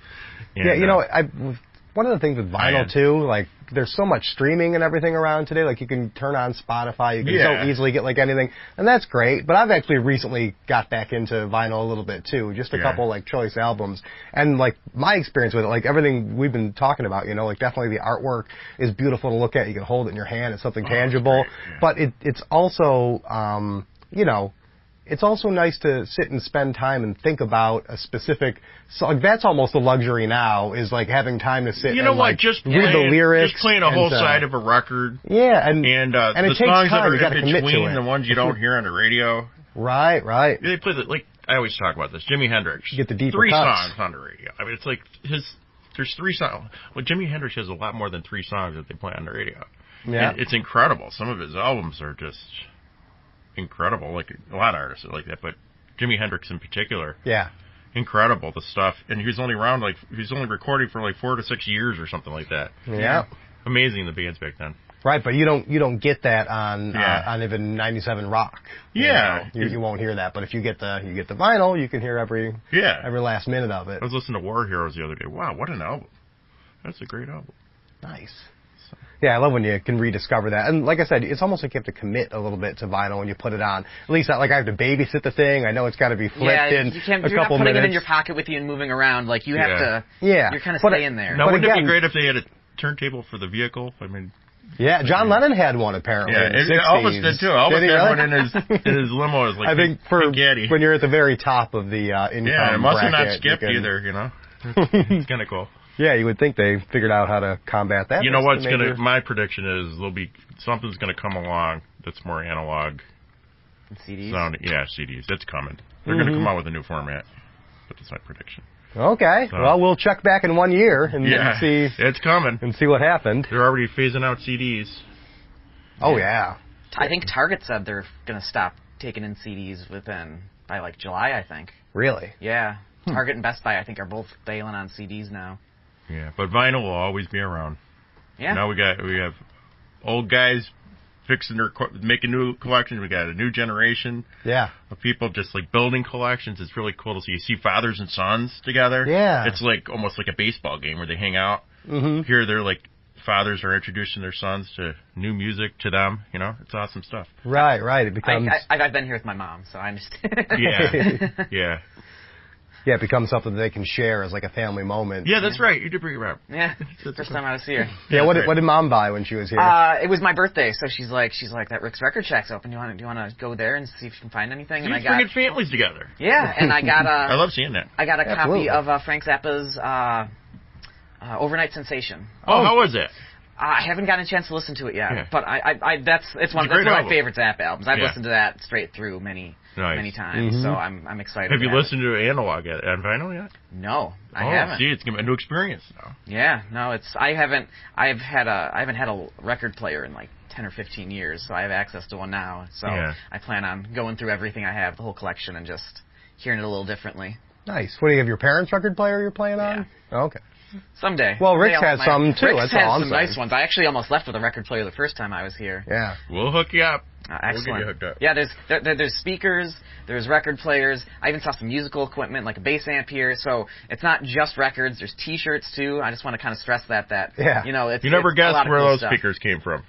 And, one of the things with vinyl too, like there's so much streaming and everything around today. Like you can turn on Spotify, you can so easily get like anything, and that's great. But I've actually recently got back into vinyl a little bit too, just a couple like choice albums. And like my experience with it, like everything we've been talking about, like definitely the artwork is beautiful to look at. You can hold it in your hand; it's something tangible. But it's also, it's also nice to sit and spend time and think about a specific. So like that's almost a luxury now, is like having time to sit. Just read the lyrics, just playing a whole side of a record. Yeah, and it the takes songs time. That are in between the ones you don't hear on the radio. Right. They play like I always talk about this. Jimi Hendrix. You get the deeper 3 cuts. songs on the radio. I mean, it's like there's 3 songs. Well, Jimi Hendrix has a lot more than 3 songs that they play on the radio. Yeah, it's incredible. Some of his albums are just incredible. Like a lot of artists are like that, but Jimi Hendrix in particular. Yeah. Incredible, the stuff. And he was only around, he was only recording for 4 to 6 years or something like that. Yeah. Amazing, the bands back then. Right, but you don't get that on even 97 Rock. Yeah. You won't hear that, but if you get the vinyl, you can hear every last minute of it. I was listening to War Heroes the other day. Wow, what an album. That's a great album. Nice. Yeah, I love when you can rediscover that. And like I said, it's almost like you have to commit a little bit to vinyl when you put it on. At least I have to babysit the thing. I know it's got to be flipped in you can't, a couple minutes. You're not putting it in your pocket with you and moving around. Like, you have to... Yeah. You're kind of staying there. Now, wouldn't it be great if they had a turntable for the vehicle? I mean... Yeah, John Lennon had one apparently. Yeah, in the 60s. Elvis did too. Elvis had one in his limo. As like I think when you're at the very top of the income it must bracket, have not skipped either. It's kind of cool. Yeah, you would think they figured out how to combat that. You know what's my prediction is something's gonna come along that's more analog. CDs? CDs. That's coming. They're gonna come out with a new format. But that's my prediction. Okay. Well, we'll check back in 1 year and see. It's coming. And see what happened. They're already phasing out CDs. Oh, yeah. I think Target said they're going to stop taking in CDs by like July, I think. Really? Yeah. Target and Best Buy, I think, are both bailing on CDs now. Yeah, but vinyl will always be around. Yeah. Now we have old guys making new collections. We got a new generation of people just like building collections. It's really cool to see. You see fathers and sons together. Yeah. It's like almost like a baseball game where they hang out. Here they're like, fathers are introducing their sons to new music to them. You know, it's awesome stuff. Right. It becomes. I've been here with my mom, so I understand. Yeah. Yeah, it becomes something that they can share as like a family moment. Yeah, that's right. You did bring it up. Yeah, first time I was here. Yeah, what did Mom buy when she was here? It was my birthday, so she's like, that Rick's Record Shack's open. Do you want to go there and see if you can find anything? And bringing families together. Yeah, and I got I love seeing that. I got a copy of Frank Zappa's Overnight Sensation. Oh, how was it? I haven't gotten a chance to listen to it yet, but it's one of my favorite Zappa albums. I've listened to that straight through many times, so I'm excited. Have you listened to Analog on vinyl yet? No, I haven't. See, it's a new experience now. Yeah, no, I haven't had a record player in like 10 or 15 years, so I have access to one now. So I plan on going through everything I have, the whole collection, and just hearing it a little differently. Nice. What do you have, your parents' record player you're playing on? Yeah. Oh, okay. Someday. Well, Rick's has some too. Rick's that's has all I'm some saying. nice ones. I actually almost left with a record player the first time I was here. Yeah. We'll hook you up. Excellent. We'll get you hooked up. Yeah, there's speakers, there's record players. I even saw some musical equipment like a bass amp here. So it's not just records. There's T-shirts too. I just want to kind of stress that you know, you never guessed where those stuff. speakers came from.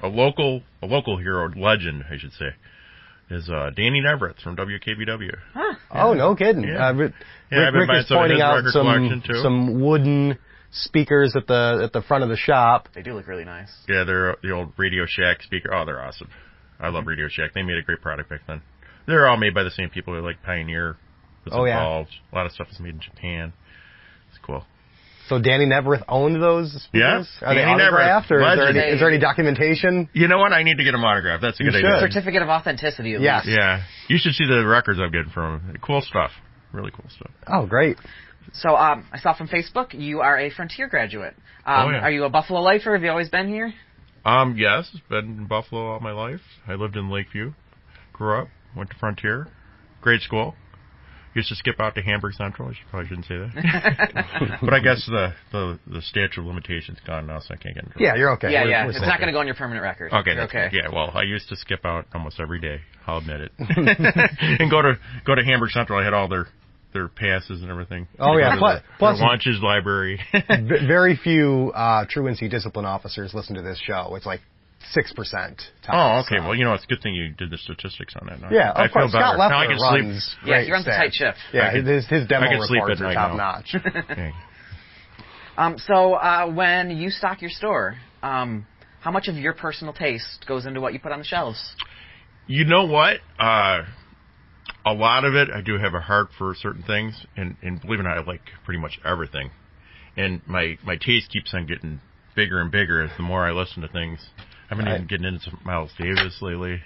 A local hero, legend, I should say, is Danny Neverett from WKBW. Huh. Yeah. Oh, no kidding. Yeah. Rick is pointing out some wooden speakers at the front of the shop. They do look really nice. Yeah, they're the old Radio Shack speaker. Oh, they're awesome. I love Radio Shack. They made a great product back then. They're all made by the same people. They're like Pioneer. Involved. A lot of stuff is made in Japan. It's cool. So Danny Neverett owned those speakers? Yeah. Are they autographed, or is there any documentation? You know what? I need to get them autographed. That's a good idea. Certificate of authenticity, at least. Yeah. You should see the records I'm getting from them. Cool stuff. Really cool stuff. Oh, great. So I saw from Facebook you are a Frontier graduate. Are you a Buffalo lifer? Have you always been here? Yes. Been in Buffalo all my life. I lived in Lakeview. Grew up. Went to Frontier. Grade school. Used to skip out to Hamburg Central. I probably shouldn't say that. But I guess the statute of limitations gone now, so I can't get in trouble. Yeah, you're okay. Yeah. It's not going to go on your permanent record. Okay. You're okay. Yeah, well, I used to skip out almost every day. I'll admit it. And go to Hamburg Central. I had all their passes and everything. Oh, yeah. Plus lunches, library. Very few truancy discipline officers listen to this show. It's like 6%. Oh, okay. So. Well, it's a good thing you did the statistics on that. Now. Yeah, I feel better. Scott Now I can runs sleep. Yeah, he runs a tight shift. Yeah, his demo reports are top notch. Okay. So when you stock your store, how much of your personal taste goes into what you put on the shelves? You know what? A lot of it, I do have a heart for certain things, and believe it or not, I like pretty much everything. And my taste keeps on getting bigger and bigger the more I listen to things. I've been even getting into some Miles Davis lately.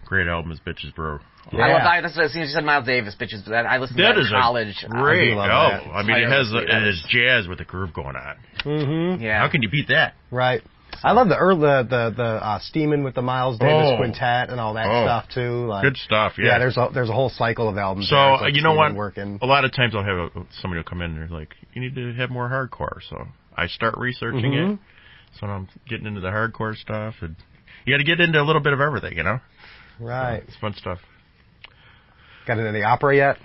Great album is Bitches Brew. Yeah. I love that. That's as soon as you said Miles Davis, Bitches. I listened to that in college. Great album. I mean, it has jazz with a groove going on. Mm-hmm. Yeah. How can you beat that? Right. I love the Steamin' with the Miles Davis Quintet and all that stuff too. Like, good stuff. Yeah. There's a whole cycle of albums. So like you know what? Working. A lot of times I'll have somebody will come in and they're like, "You need to have more hardcore." So I start researching it. So I'm getting into the hardcore stuff, and you got to get into a little bit of everything, Right. It's fun stuff. Got into the opera yet?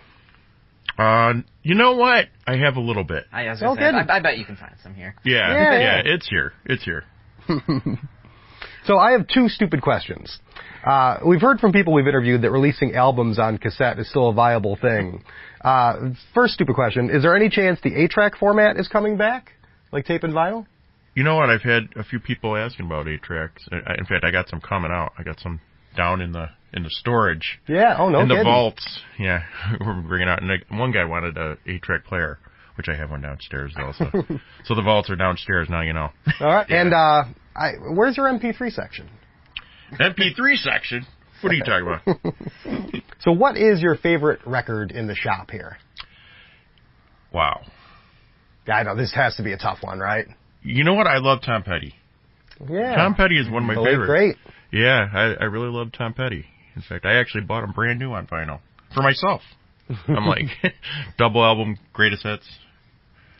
You know what? I have a little bit. I bet you can find some here. Yeah, it's here. It's here. So I have two stupid questions. We've heard from people we've interviewed that releasing albums on cassette is still a viable thing. First stupid question, is there any chance the 8-track format is coming back? Like tape and vinyl? You know what? I've had a few people asking about 8-tracks. In fact, I got some coming out. I got some down in the storage. Yeah. Oh, no in kidding. the vaults. Yeah. We're bringing out. And one guy wanted a 8-track player, which I have one downstairs also. So the vaults are downstairs now, All right. Yeah. And where's your MP3 section? MP3 section? What are you talking about? So what is your favorite record in the shop here? Wow. I know, this has to be a tough one, right? You know what? I love Tom Petty. Yeah. Tom Petty is one of my favorites. Great. Yeah, I really love Tom Petty. In fact, I actually bought him brand new on vinyl for myself. I'm like, double album, greatest hits.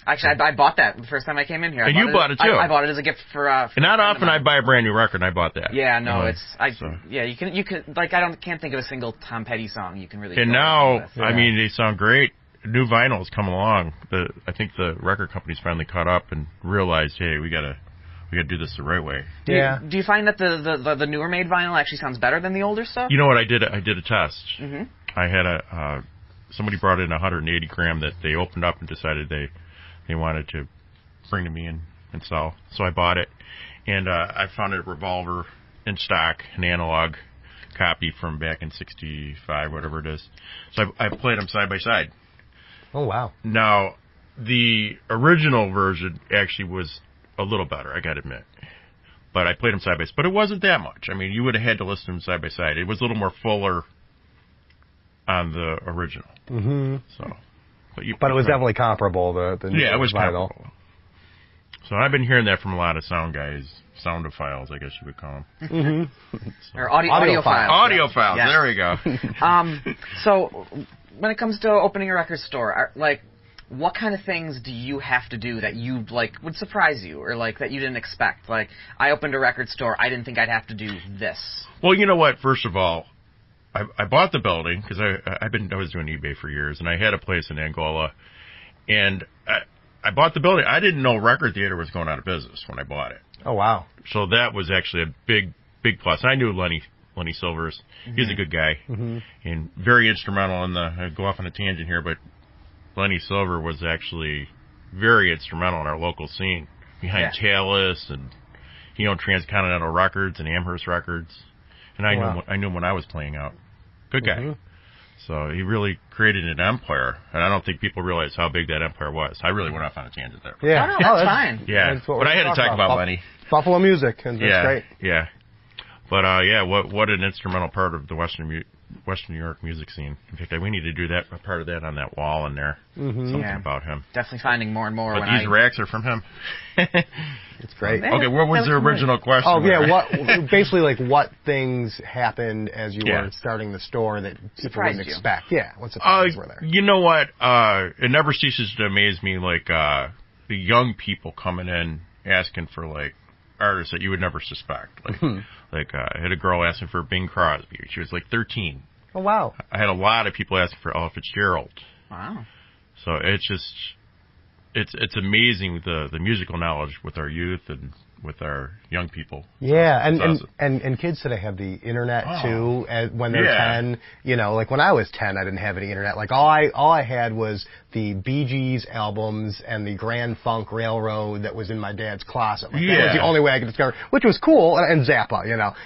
Actually, I bought that the first time I came in here. And you bought it too. I bought it as a gift for and not often I buy a brand new record, and I bought that. Yeah, no, you can like can't think of a single Tom Petty song you can really. And now, I mean, they sound great. new vinyls come along, I think the record companies finally caught up and realized, hey, we gotta do this the right way. Do you find that the newer made vinyl actually sounds better than the older stuff? You know what? I did a test. Mm-hmm. I had somebody brought in 180 gram that they opened up and decided they wanted to bring to me and sell. So I bought it, and I found a Revolver in stock, an analog copy from back in '65, whatever it is. So I played them side by side. Oh, wow. Now, the original version actually was a little better, I got to admit. But I played them side by side. But it wasn't that much. I mean, you would have had to listen to them side by side. It was a little more fuller on the original. Mm-hmm. So, but it was definitely comparable. The it was vinyl. comparable. So I've been hearing that from a lot of sound guys, soundophiles, I guess you would call them. Mm-hmm. So. Or audiophiles. Audiophiles, yes. There we go. So when it comes to opening a record store, what kind of things do you have to do that you would surprise you, or that you didn't expect? Like, I opened a record store, I didn't think I'd have to do this. Well, you know what? First of all, I bought the building because I was doing eBay for years, and I had a place in Angola, and I bought the building. I didn't know Record Theater was going out of business when I bought it. Oh, wow. So that was actually a big plus. I knew Lenny Silvers. Mm-hmm. He's a good guy, mm-hmm. and very instrumental in I go off on a tangent here, but Lenny Silver was actually very instrumental in our local scene, behind Chalice, and he owned Transcontinental Records and Amherst Records, and I knew him when I was playing out. Good guy. Mm-hmm. So he really created an empire, and I don't think people realize how big that empire was. I really went off on a tangent there. Yeah, no, that's fine. Yeah, but I had to talk about Lenny. Buffalo music, and that's great. Yeah, but what an instrumental part of the Western New York music scene. In fact, we need to do that, a part of that on that wall in there. Mm-hmm. Something about him. Definitely finding more and more. But these racks are from him. It's great. Okay, what was the original question? Oh, yeah, basically, what things happened as you were starting the store that people wouldn't expect? Yeah, what surprises were there? You know what? It never ceases to amaze me, the young people coming in asking for, artists that you would never suspect. I had a girl asking for Bing Crosby. She was 13. Oh, wow. I had a lot of people asking for Ella Fitzgerald. Wow. So it's just, it's amazing the musical knowledge with our youth and with our young people. Yeah, and kids today have the internet too. When they're 10, when I was 10, I didn't have any internet. All I had was the Bee Gees albums and the Grand Funk Railroad that was in my dad's closet. That was the only way I could discover, which was cool. And Zappa,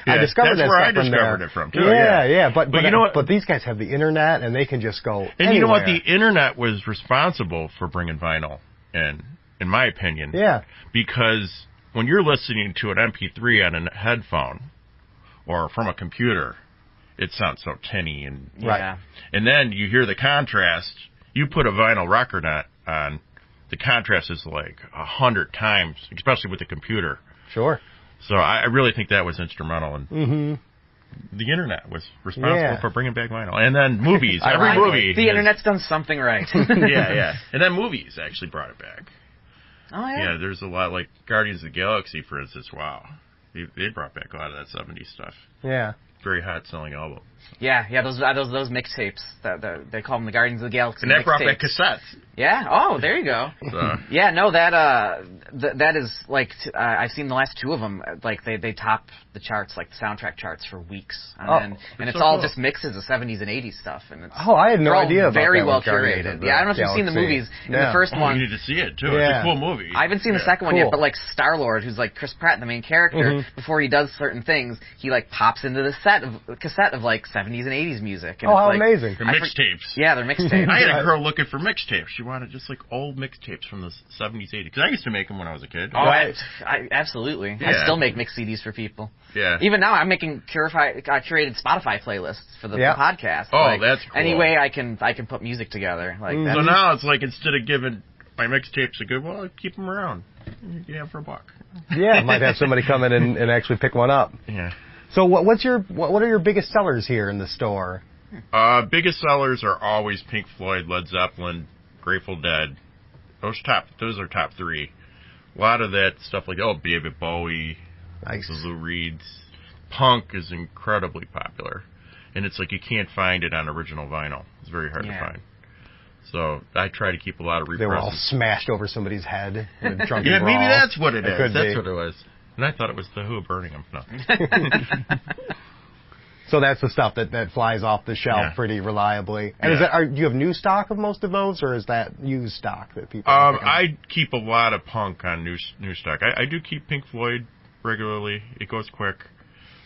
I discovered that stuff from there. That's where I discovered it from too. Yeah. But you know what? But these guys have the internet and they can just go anywhere. You know what? The internet was responsible for bringing vinyl in my opinion. Yeah. Because when you're listening to an MP3 on a headphone or from a computer, it sounds so tinny and and then you hear the contrast. You put a vinyl record on, the contrast is 100 times, especially with the computer. Sure. So I really think that was instrumental, and the internet was responsible for bringing back vinyl, and then movies. Every movie. The internet's done something right. yeah, and then movies actually brought it back. Oh, yeah. Yeah, there's a lot, Guardians of the Galaxy, for instance. Wow. They brought back a lot of that 70s stuff. Yeah. Very hot-selling album. Yeah, those mixtapes. They call them the Guardians of the Galaxy. And that brought back cassettes. Yeah. Oh, there you go. Yeah. No, that is I've seen the last two of them. They top the charts, the soundtrack charts for weeks, and it's all just mixes of 70s and 80s stuff. And it's I had no idea about very that well curated. Yeah, I don't know if you've seen the movies. In the first one, you need to see it too. Yeah. It's a cool movie. I haven't seen the second one yet, but Star-Lord, who's Chris Pratt, the main character, before he does certain things, he pops into the cassette of 70s and 80s music. And how amazing. They're mixtapes. Yeah, they're mixtapes. I had a girl looking for mixtapes. She wanted just old mixtapes from the 70s, 80s. Because I used to make them when I was a kid. Oh, I absolutely. Yeah. I still make mix CDs for people. Yeah. Even now, I'm making curated Spotify playlists for the podcast. Oh, that's cool. Any way I can put music together. So now it's instead of giving my mixtapes a good, I keep them around. You can have for $1. Yeah, might have somebody come in and actually pick one up. Yeah. So what are your biggest sellers here in the store? Biggest sellers are always Pink Floyd, Led Zeppelin, Grateful Dead. Those are top three. A lot of that stuff David Bowie, nice. The Lou Reeds. Punk is incredibly popular, and it's you can't find it on original vinyl. It's very hard to find. So I try to keep a lot of represses. They were all smashed over somebody's head. In a drunken yeah, brawl. maybe that's what it is. Could That's be. what it was. And I thought it was the Who burning them. No. So that's the stuff that flies off the shelf pretty reliably. And do you have new stock of most of those, or is that used stock that people? I keep a lot of punk on new stock. I do keep Pink Floyd regularly. It goes quick.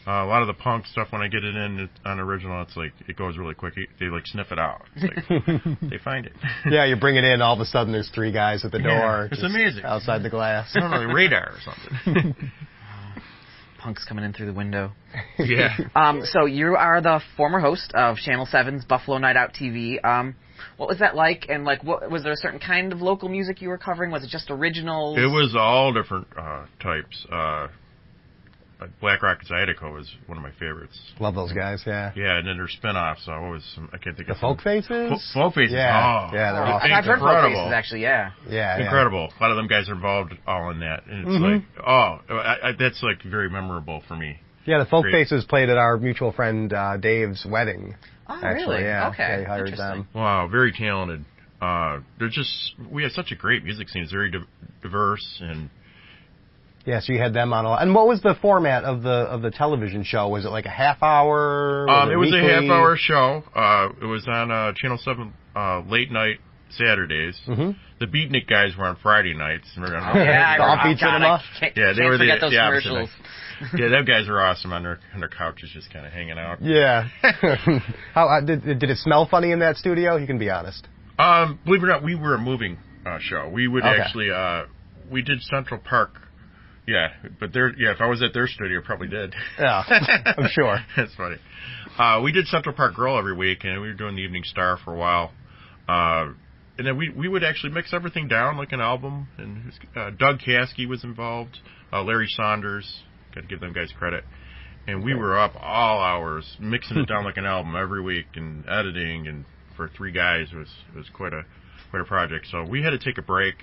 A lot of the punk stuff, when I get it in on original, it's like it goes really quick. They like sniff it out. It's like, they find it. Yeah, you bring it in, all of a sudden there's 3 guys at the door. It's amazing. Outside the glass. I don't know, the radar or something. Punk's coming in through the window. Yeah. So you are the former host of Channel 7's Buffalo Night Out TV. What was that like? And what was there a certain kind of local music you were covering? Was it just originals? It was all different types. Black Rocket Zydeco was one of my favorites. Love those guys, yeah. Yeah, and then their spin-offs. I can't think of the Folk Faces. Folk Faces. Yeah, yeah, they're awesome. I've heard Folk Faces actually. Yeah. Incredible. A lot of them guys are involved all in that, and it's like, that's like very memorable for me. Yeah, the Folk Faces played at our mutual friend Dave's wedding. Oh, actually, really? yeah. Okay. Yeah, he hired them. Wow, very talented. We have such a great music scene. It's very diverse and. Yeah, so you had them on a lot. And what was the format of the television show? Was it like a half hour? It was a half-hour show. It was on Channel 7 late night Saturdays. Mm-hmm. The Beatnik guys were on Friday nights. Offbeat Cinema. They were forget those commercials. Yeah, them guys are awesome on their couches, just kind of hanging out. Yeah. How did it smell funny in that studio? You can be honest. Believe it or not, we were a moving show. We would actually we did Central Park. Yeah, but if I was at their studio, I probably did. Yeah, I'm sure. That's funny. We did Central Park Grill every week, and we were doing the Evening Star for a while. And then we would actually mix everything down like an album. And Doug Caskey was involved, Larry Saunders, got to give them guys credit. And we were up all hours mixing it down like an album every week, and editing. And for 3 guys, it was quite a project. So we had to take a break.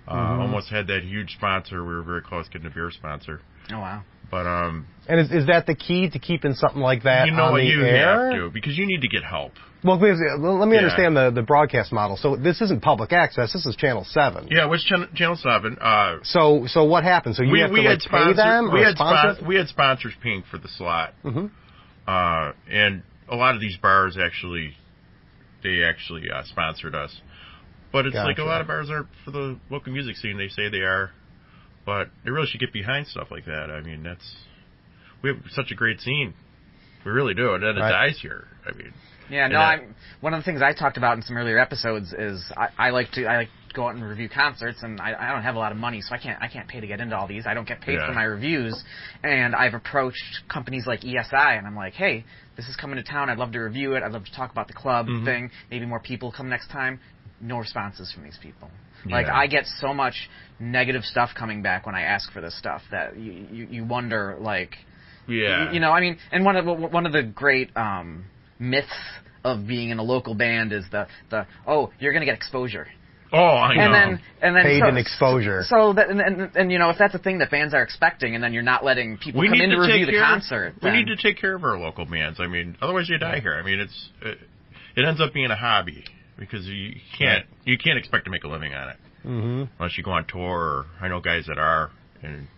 Almost had that huge sponsor. We were very close getting a beer sponsor. Oh, wow. But and is that the key to keeping something like that on the air? Have to, because you need to get help. Well, let me understand the broadcast model. So this isn't public access. This is Channel 7. Yeah, it was Channel 7. So what happened? So you have to pay them? We had sponsors paying for the slot. Mm-hmm. And a lot of these bars actually sponsored us. But it's like a lot of bars aren't for the local music scene. They say they are, but they really should get behind stuff like that. I mean, we have such a great scene. We really do, and then it dies here. I mean, one of the things I talked about in some earlier episodes is I like to go out and review concerts, and I don't have a lot of money, so I can't pay to get into all these. I don't get paid for my reviews, and I've approached companies like ESI, and I'm like, hey, this is coming to town. I'd love to review it. I'd love to talk about the club thing. Maybe more people come next time. No responses from these people. Like, I get so much negative stuff coming back when I ask for this stuff that you wonder, like, I mean, and one of the great myths of being in a local band is the you're going to get exposure. Oh, I know. And then paid in exposure. So that and if that's a thing that bands are expecting, and then you're not letting people come in to review the concert. We need to take care of our local bands. I mean, otherwise you die here. I mean, it ends up being a hobby. Because you can't expect to make a living on it unless you go on tour. Or I know guys that are, and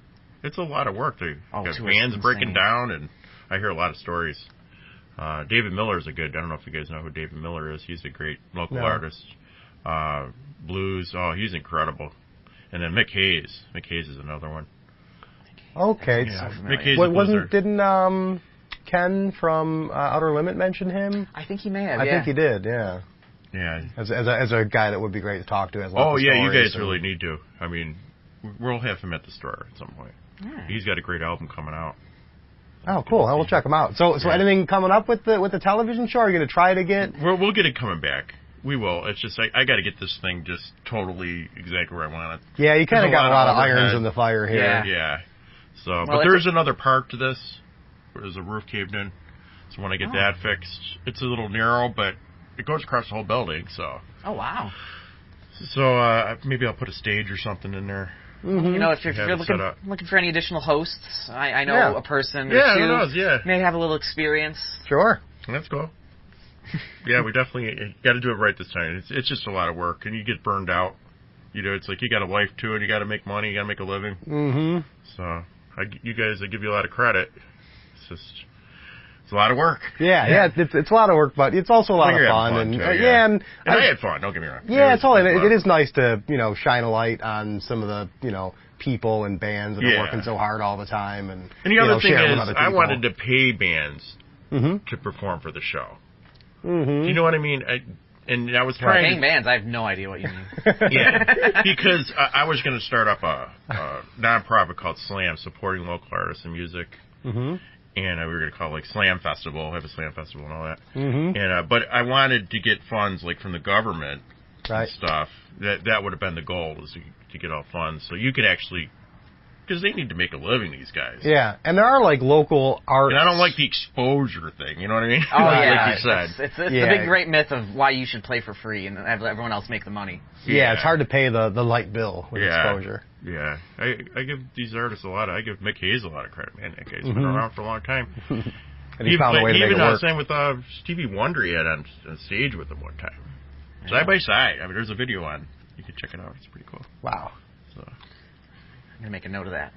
it's a lot of work. They got bands breaking down, and I hear a lot of stories. David Miller is I don't know if you guys know who David Miller is. He's a great local artist. Blues, he's incredible. And then Mick Hayes. Mick Hayes is another one. Okay. Mick Hayes didn't Ken from Outer Limit mention him? I think he may have. I think he did. Yeah. Yeah. As a guy that would be great to talk to. You guys really need to. I mean, we'll have him at the store at some point. Yeah. He's got a great album coming out. Oh, cool. We'll check him out. So anything coming up with the television show? Are you going to try to get? We'll get it coming back. We will. It's just I got to get this thing just totally exactly where I want it. Yeah, you kind of got a lot of irons in the fire here. Yeah. So, but there's another part to this. There's a roof caved in. So when I get that fixed, it's a little narrow, but it goes across the whole building, so. Oh, wow. So maybe I'll put a stage or something in there. Mm-hmm. If you're looking for any additional hosts, I know a person or two who knows, may have a little experience. Sure. That's cool. Yeah, we definitely got to do it right this time. It's just a lot of work, and you get burned out. You know, it's like you got a life too, and you got to make money, you got to make a living. Mm-hmm. So, you guys, I give you a lot of credit. It's a lot of work. Yeah, it's a lot of work, but it's also a lot of fun. And too, and I had fun. Don't get me wrong. Yeah, it is nice to shine a light on some of the people and bands that are working so hard all the time. And the other thing is, I wanted to pay bands to perform for the show. Mm-hmm. Do you know what I mean? And I was trying. Paying bands, I have no idea what you mean. Yeah, because I was going to start up a nonprofit called Slam, supporting local artists and music. Mm-hmm. And we were going to call it like Slam Festival, have a Slam Festival and all that. Mm-hmm. And but I wanted to get funds like from the government and stuff. That would have been the goal, is to get all funds, so you could actually, because they need to make a living, these guys. Yeah, and there are like local arts. And I don't like the exposure thing. You know what I mean? Oh yeah, like you said, it's the big great myth of why you should play for free and have everyone else make the money. Yeah, it's hard to pay the light bill with exposure. Yeah, I give these artists I give Mick Hayes a lot of credit, man. That guy's been around for a long time. And he found a way to make it work. Same with Stevie Wonder, he had on stage with him one time. Side by side. I mean, there's a video on. You can check it out. It's pretty cool. Wow. So, I'm going to make a note of that.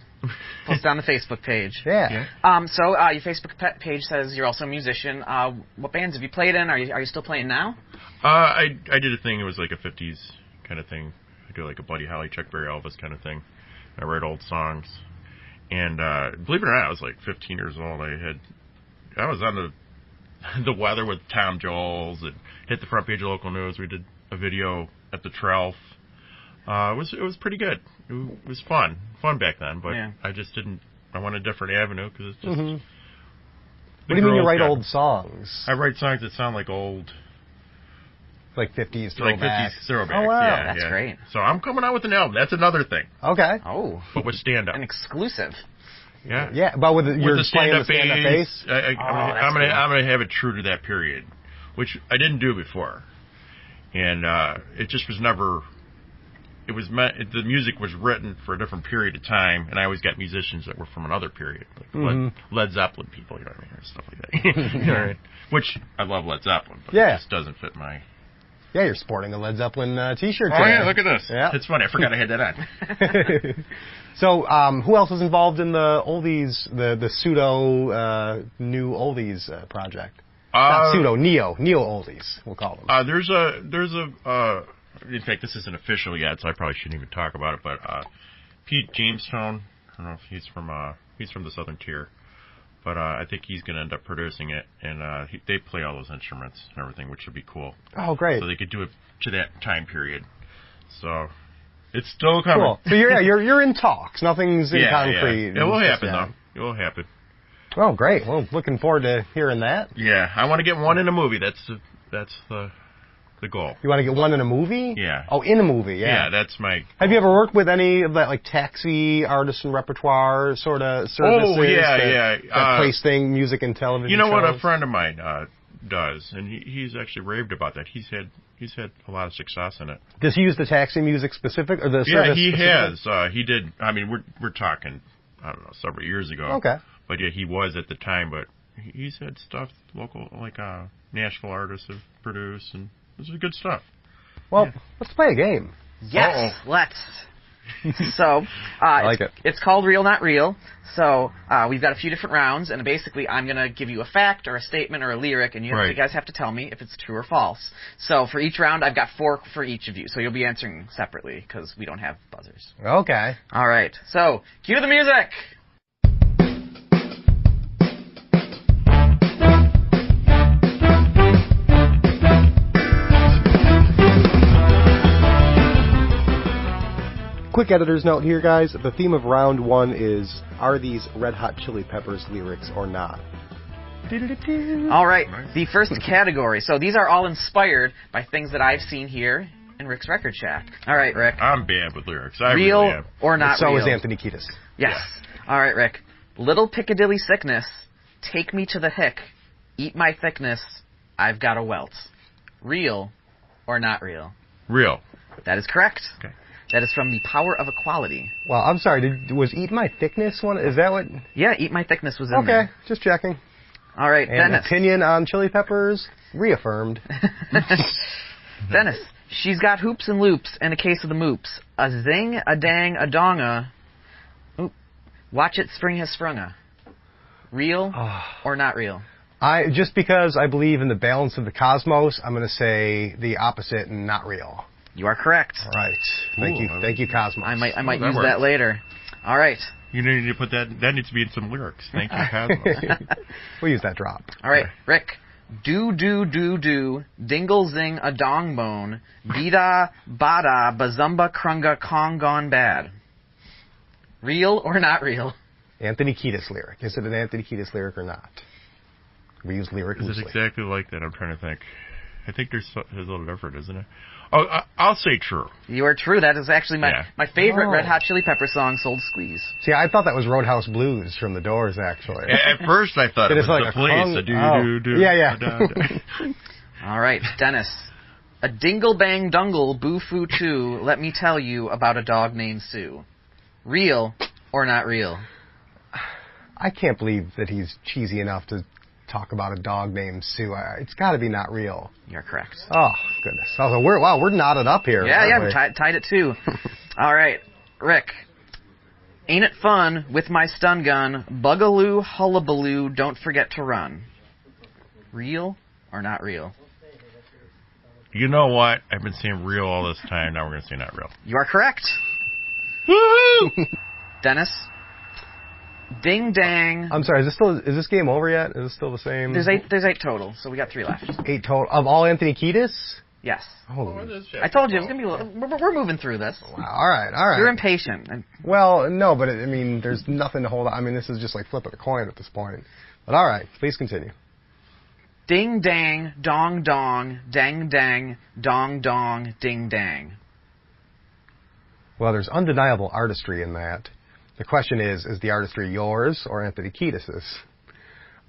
Post it on the Facebook page. Yeah. So your Facebook page says you're also a musician. What bands have you played in? Are you still playing now? I did a thing. It was like a 50s kind of thing. I do like a Buddy Holly, Chuck Berry, Elvis kind of thing. I write old songs. And believe it or not, I was like 15 years old. I was on the weather with Tom Jones and hit the front page of local news. We did a video at the Trelf. It was pretty good. It was fun back then, but I just didn't. I went a different avenue because it's just. What do you mean you write old songs? I write songs that sound like old. Like 50s throwbacks. Like 50s throwbacks. Oh, wow. Yeah, That's great. So I'm coming out with an album. That's another thing. Okay. Oh. But with stand-up. An exclusive. Yeah. Yeah, but with your stand-up bass. I'm gonna have it true to that period, which I didn't do before, and it just was never. It was the music was written for a different period of time, and I always got musicians that were from another period, like Led Zeppelin people, you know what I mean, or stuff like that. You know what I mean? Which I love Led Zeppelin, but it just doesn't fit my. Yeah, you're sporting a Led Zeppelin T-shirt. Oh yeah, look at this. Yeah. It's funny. I forgot I had that on. So, who else is involved in the oldies, the pseudo new oldies project? Not pseudo, neo oldies, we'll call them. There's a. In fact, this isn't official yet, so I probably shouldn't even talk about it. But Pete Jamestown, I don't know if he's from the Southern Tier, but I think he's going to end up producing it, and they play all those instruments and everything, which would be cool. Oh, great! So they could do it to that time period. So it's still coming. Cool. So you're in talks. Nothing's in concrete. Yeah. It will happen though. It will happen. Oh, great! Well, looking forward to hearing that. Yeah, I want to get one in a movie. That's the goal. You want to get one in a movie? Yeah. Oh, in a movie, yeah. Yeah, that's my goal. Have you ever worked with any of that, like, taxi, artisan repertoire sort of services? Oh, yeah. That place thing, music and television You know shows? what a friend of mine does, and he's actually raved about that. He's had a lot of success in it. Does he use the taxi music specific, or the service he specific? has. He did. I mean, we're talking, I don't know, several years ago. Okay. But yeah, he was at the time, but he's had stuff local, like Nashville artists have produced, and this is good stuff. Well, let's play a game. Yes, let's. So, I like it. It's called Real Not Real. So, we've got a few different rounds, and basically I'm going to give you a fact or a statement or a lyric, and you guys have to tell me if it's true or false. So, for each round, I've got 4 for each of you. So, you'll be answering separately, because we don't have buzzers. Okay. All right. So, cue the music! Quick editor's note here, guys. The theme of round 1 is, are these Red Hot Chili Peppers lyrics or not? All right, the first category. So these are all inspired by things that I've seen here in Rick's Record Shack. All right, Rick. I'm bad with lyrics. I real really am. Or not so real? So is Anthony Kiedis. Yes. Yeah. All right, Rick. Little Piccadilly sickness, take me to the hick, eat my thickness, I've got a welt. Real or not real? Real. That is correct. Okay. That is from The Power of Equality. Well, I'm sorry. Was Eat My Thickness one? Is that what? Yeah, Eat My Thickness was in there. Okay, just checking. All right, and Dennis. Opinion on Chili Peppers? Reaffirmed. Dennis, she's got hoops and loops and a case of the moops. A zing, a dang, a donga. Oop. Watch it, spring has sprunga. Real or not real? Just because I believe in the balance of the cosmos, I'm going to say the opposite and not real. You are correct. All right. Thank you, Cosmos. I might use that later. All right. You need to put that needs to be in some lyrics. Thank you, Cosmos. We'll use that drop. All right, Rick. Do, dingle zing a dong bone, bida, bada, bazumba, krunga, kong gone bad. Real or not real? Anthony Kiedis lyric. Is it an Anthony Kiedis lyric or not? We use lyric loosely. Is it exactly like that? I'm trying to think. I think there's a little different, isn't it? Oh, I'll say true. You are true. That is actually my favorite Red Hot Chili Pepper song, Sold Squeeze. See, I thought that was Roadhouse Blues from The Doors, actually. At first, I thought it was like the Police. Yeah. All right, Dennis. A dingle bang dungle boo foo choo. Let me tell you about a dog named Sue. Real or not real? I can't believe that he's cheesy enough to talk about a dog named Sue. It's got to be not real. You're correct. Oh, goodness. We're knotted up here. Yeah, we tied it too. All right, Rick. Ain't it fun with my stun gun? Bugaloo, hullabaloo, don't forget to run. Real or not real? You know what? I've been saying real all this time. Now we're going to say not real. You are correct. Woo! Dennis. Ding dang. I'm sorry, is this game over yet? Is it still the same? There's eight total, so we got 3 left. 8 total of all Anthony Kiedis? Yes. Oh, I told you it was gonna be. We're moving through this. Wow. All right. You're impatient. Well, no, but there's nothing to hold on. This is just like flipping a coin at this point. But all right, please continue. Ding dang, dong dong, dang dang, dong dong, ding dang. Well, there's undeniable artistry in that. The question is the artistry yours or Anthony Kiedis's?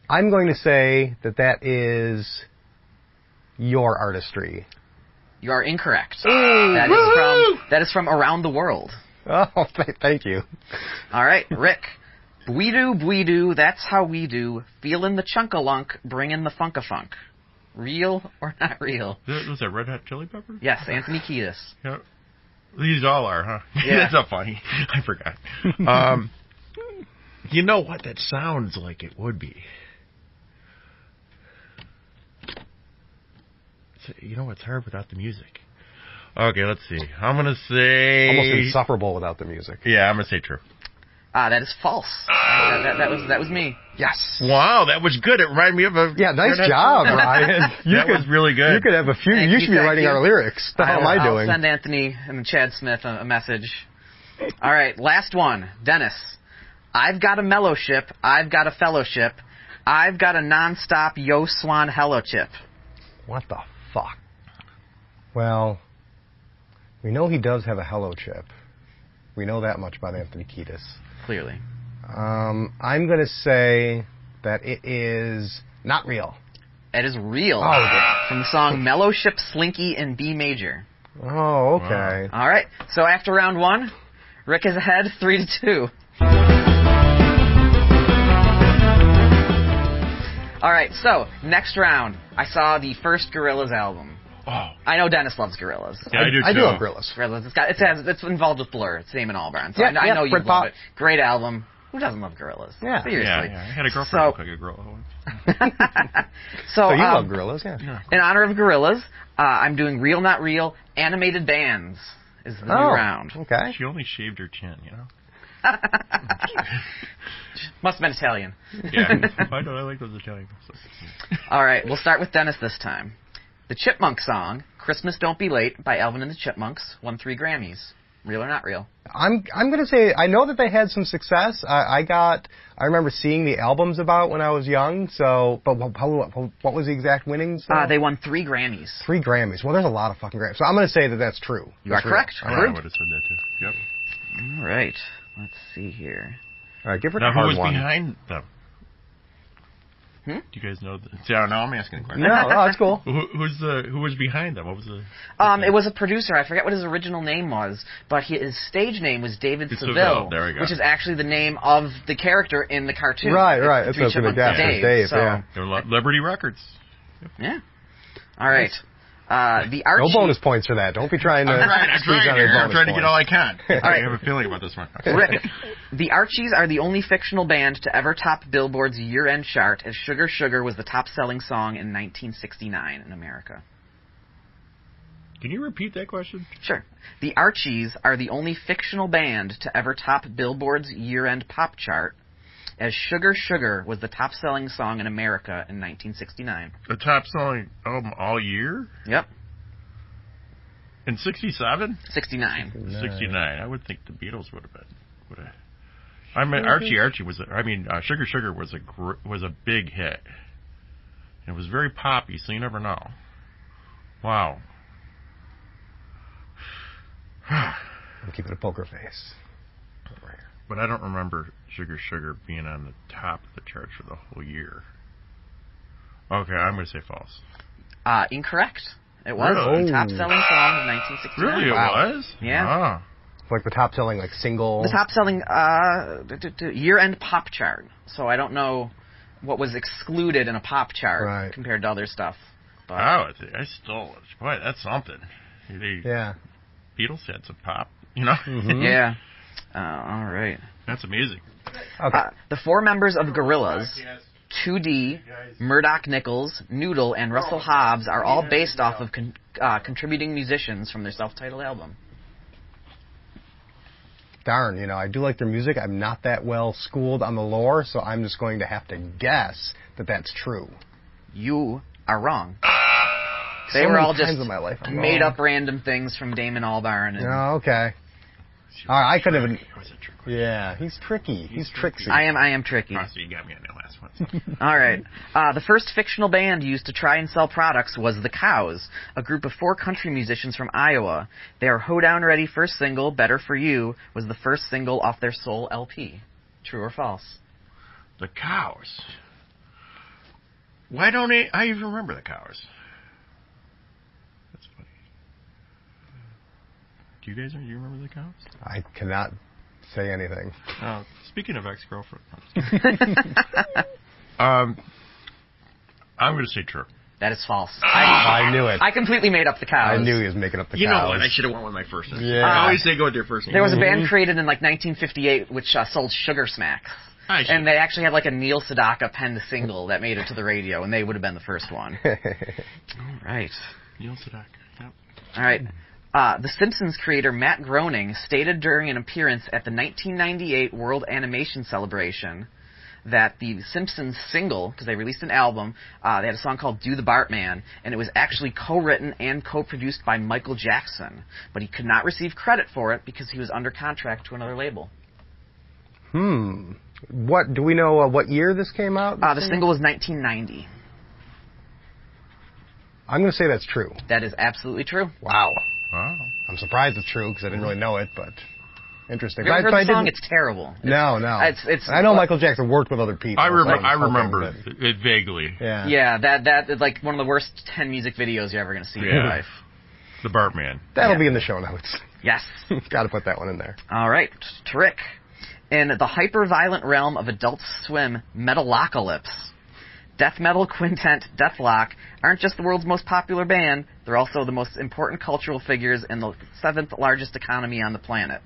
I'm going to say that is your artistry. You are incorrect. That is from Around the World. Oh, thank you. All right, Rick. Bwee-doo, that's how we do. Feelin' the chunk-a-lunk, bringin' the funk-a-funk. Real or not real? Was that Red Hot Chili Peppers? Yes, Anthony Kiedis. Yeah. These all are, huh? Yeah. That's not funny. I forgot. You know what? That sounds like it would be. You know, it's hard without the music. Okay, let's see. I'm going to say... Almost insufferable without the music. Yeah, I'm going to say true. That is false. That was me. Yes. Wow, that was good. It reminded me of a... Yeah, nice job, Ryan. That was really good. You could have a few... You should be writing our lyrics. What the hell am I doing? I'll send Anthony and Chad Smith a message. All right, last one. Dennis. I've got a mellow ship. I've got a fellowship. I've got a nonstop yo swan hello chip. What the fuck? Well, we know he does have a hello chip. We know that much about Anthony Kiedis. Clearly. I'm going to say that it is not real. It is real. From the song Mellow Ship Slinky in B major. Oh, okay. All right. So after round 1, Rick is ahead 3-2. All right. So next round, I saw the first Gorillaz album. Oh. I know Dennis loves Gorillaz. Yeah, I do too. I do love Gorillaz. It's involved with Blur. It's Damon Albarn. So I know you love it. Great album. Who doesn't love Gorillaz? Yeah. Seriously. Yeah. I had a girlfriend who looked like a gorilla once. So you love Gorillaz, yeah. In honor of Gorillaz, I'm doing Real Not Real Animated Bands is the new round. Okay. She only shaved her chin, you know? Must have been Italian. Yeah. I know. I like those Italian stuff. All right. We'll start with Dennis this time. The Chipmunk song, Christmas Don't Be Late, by Alvin and the Chipmunks, won 3 Grammys. Real or not real? I'm going to say, I know that they had some success. I remember seeing the albums about when I was young, but what was the exact winnings? They won 3 Grammys. 3 Grammys. Well, there's a lot of fucking Grammys. So I'm going to say that that's true. You are correct. I would have said that too. Yep. All right. Let's see here. All right, give her now, a hard who was one. behind them? Do you guys know? See, I don't know. I'm asking a question. No, that's cool. Who was behind them? What was the? It was a producer. I forget what his original name was, but his stage name was David Seville, there we go. which is actually the name of the character in the cartoon. Right. That's what the guess is Dave. So. Yeah. They were Liberty Records. Yeah. All right. The Archie. No bonus points for that. Don't be trying to. I'm trying to get all I can. All right. I have a feeling about this one. Rick, the Archies are the only fictional band to ever top Billboard's year-end chart, as Sugar Sugar was the top-selling song in 1969 in America. Can you repeat that question? Sure. The Archies are the only fictional band to ever top Billboard's year-end pop chart, as Sugar Sugar was the top-selling song in America in 1969. The top-selling album all year? Yep. In 67? 69. 69. I would think the Beatles would have been. I mean, Archie was. Sugar Sugar was a big hit. It was very poppy, so you never know. Wow. I'm keeping a poker face. But I don't remember Sugar Sugar being on the top of the charts for the whole year. Okay, I'm going to say false. Incorrect. It was the top-selling song in 1969. Really, it was? Yeah. Ah. Like the top-selling, single. The top-selling year-end pop chart. So I don't know what was excluded in a pop chart compared to other stuff. But. Wow, I stole it. Boy, that's something. Yeah. Beatles had some pop, you know? Mm-hmm. Yeah. All right. That's amazing. Okay. The four members of Gorillaz, 2D, Murdoch Nichols, Noodle, and Russell Hobbs are all based off of contributing musicians from their self-titled album. Darn, I do like their music. I'm not that well schooled on the lore, so I'm just going to have to guess that that's true. You are wrong. They were all just in my life made up random things from Damon Albarn. Oh, okay. I could have. Yeah, he's tricky. He's tricksy. I am tricky. Oh, so you got me on that last one. All right. The first fictional band used to try and sell products was The Cows, a group of 4 country musicians from Iowa. Their Hoedown Ready first single, Better For You, was the first single off their Soul LP. True or false? The Cows. Why don't I even remember The Cows? That's funny. Do you remember The Cows? I cannot say anything. Speaking of ex-girlfriend. I'm going to say true. That is false. I knew it. I completely made up The Cows. I knew he was making up The Cows. You know what? I should have went with my first name. Yeah. I always say go with your first name. There was a band created in 1958 which sold Sugar Smacks. And they actually had a Neil Sedaka penned single that made it to the radio, and they would have been the first one. All right. Neil Sedaka. Yep. All right. The Simpsons creator Matt Groening stated during an appearance at the 1998 World Animation Celebration that the Simpsons single, because they released an album, they had a song called Do the Bartman, and it was actually co-written and co-produced by Michael Jackson. But he could not receive credit for it because he was under contract to another label. What do we know? What year this came out? The single was 1990. I'm going to say that's true. That is absolutely true. Wow. I'm surprised it's true because I didn't really know it, but interesting. Have you ever heard the song? It's terrible. No. It's I know Michael Jackson worked with other people. I remember it vaguely. Yeah, that is one of the worst 10 music videos you're ever going to see in your life. The Bartman. That'll be in the show notes. Yes. Got to put that one in there. All right. Trick. In the hyper-violent realm of Adult Swim Metalocalypse, death metal quintet Deathlock aren't just the world's most popular band, they're also the most important cultural figures in the 7th largest economy on the planet.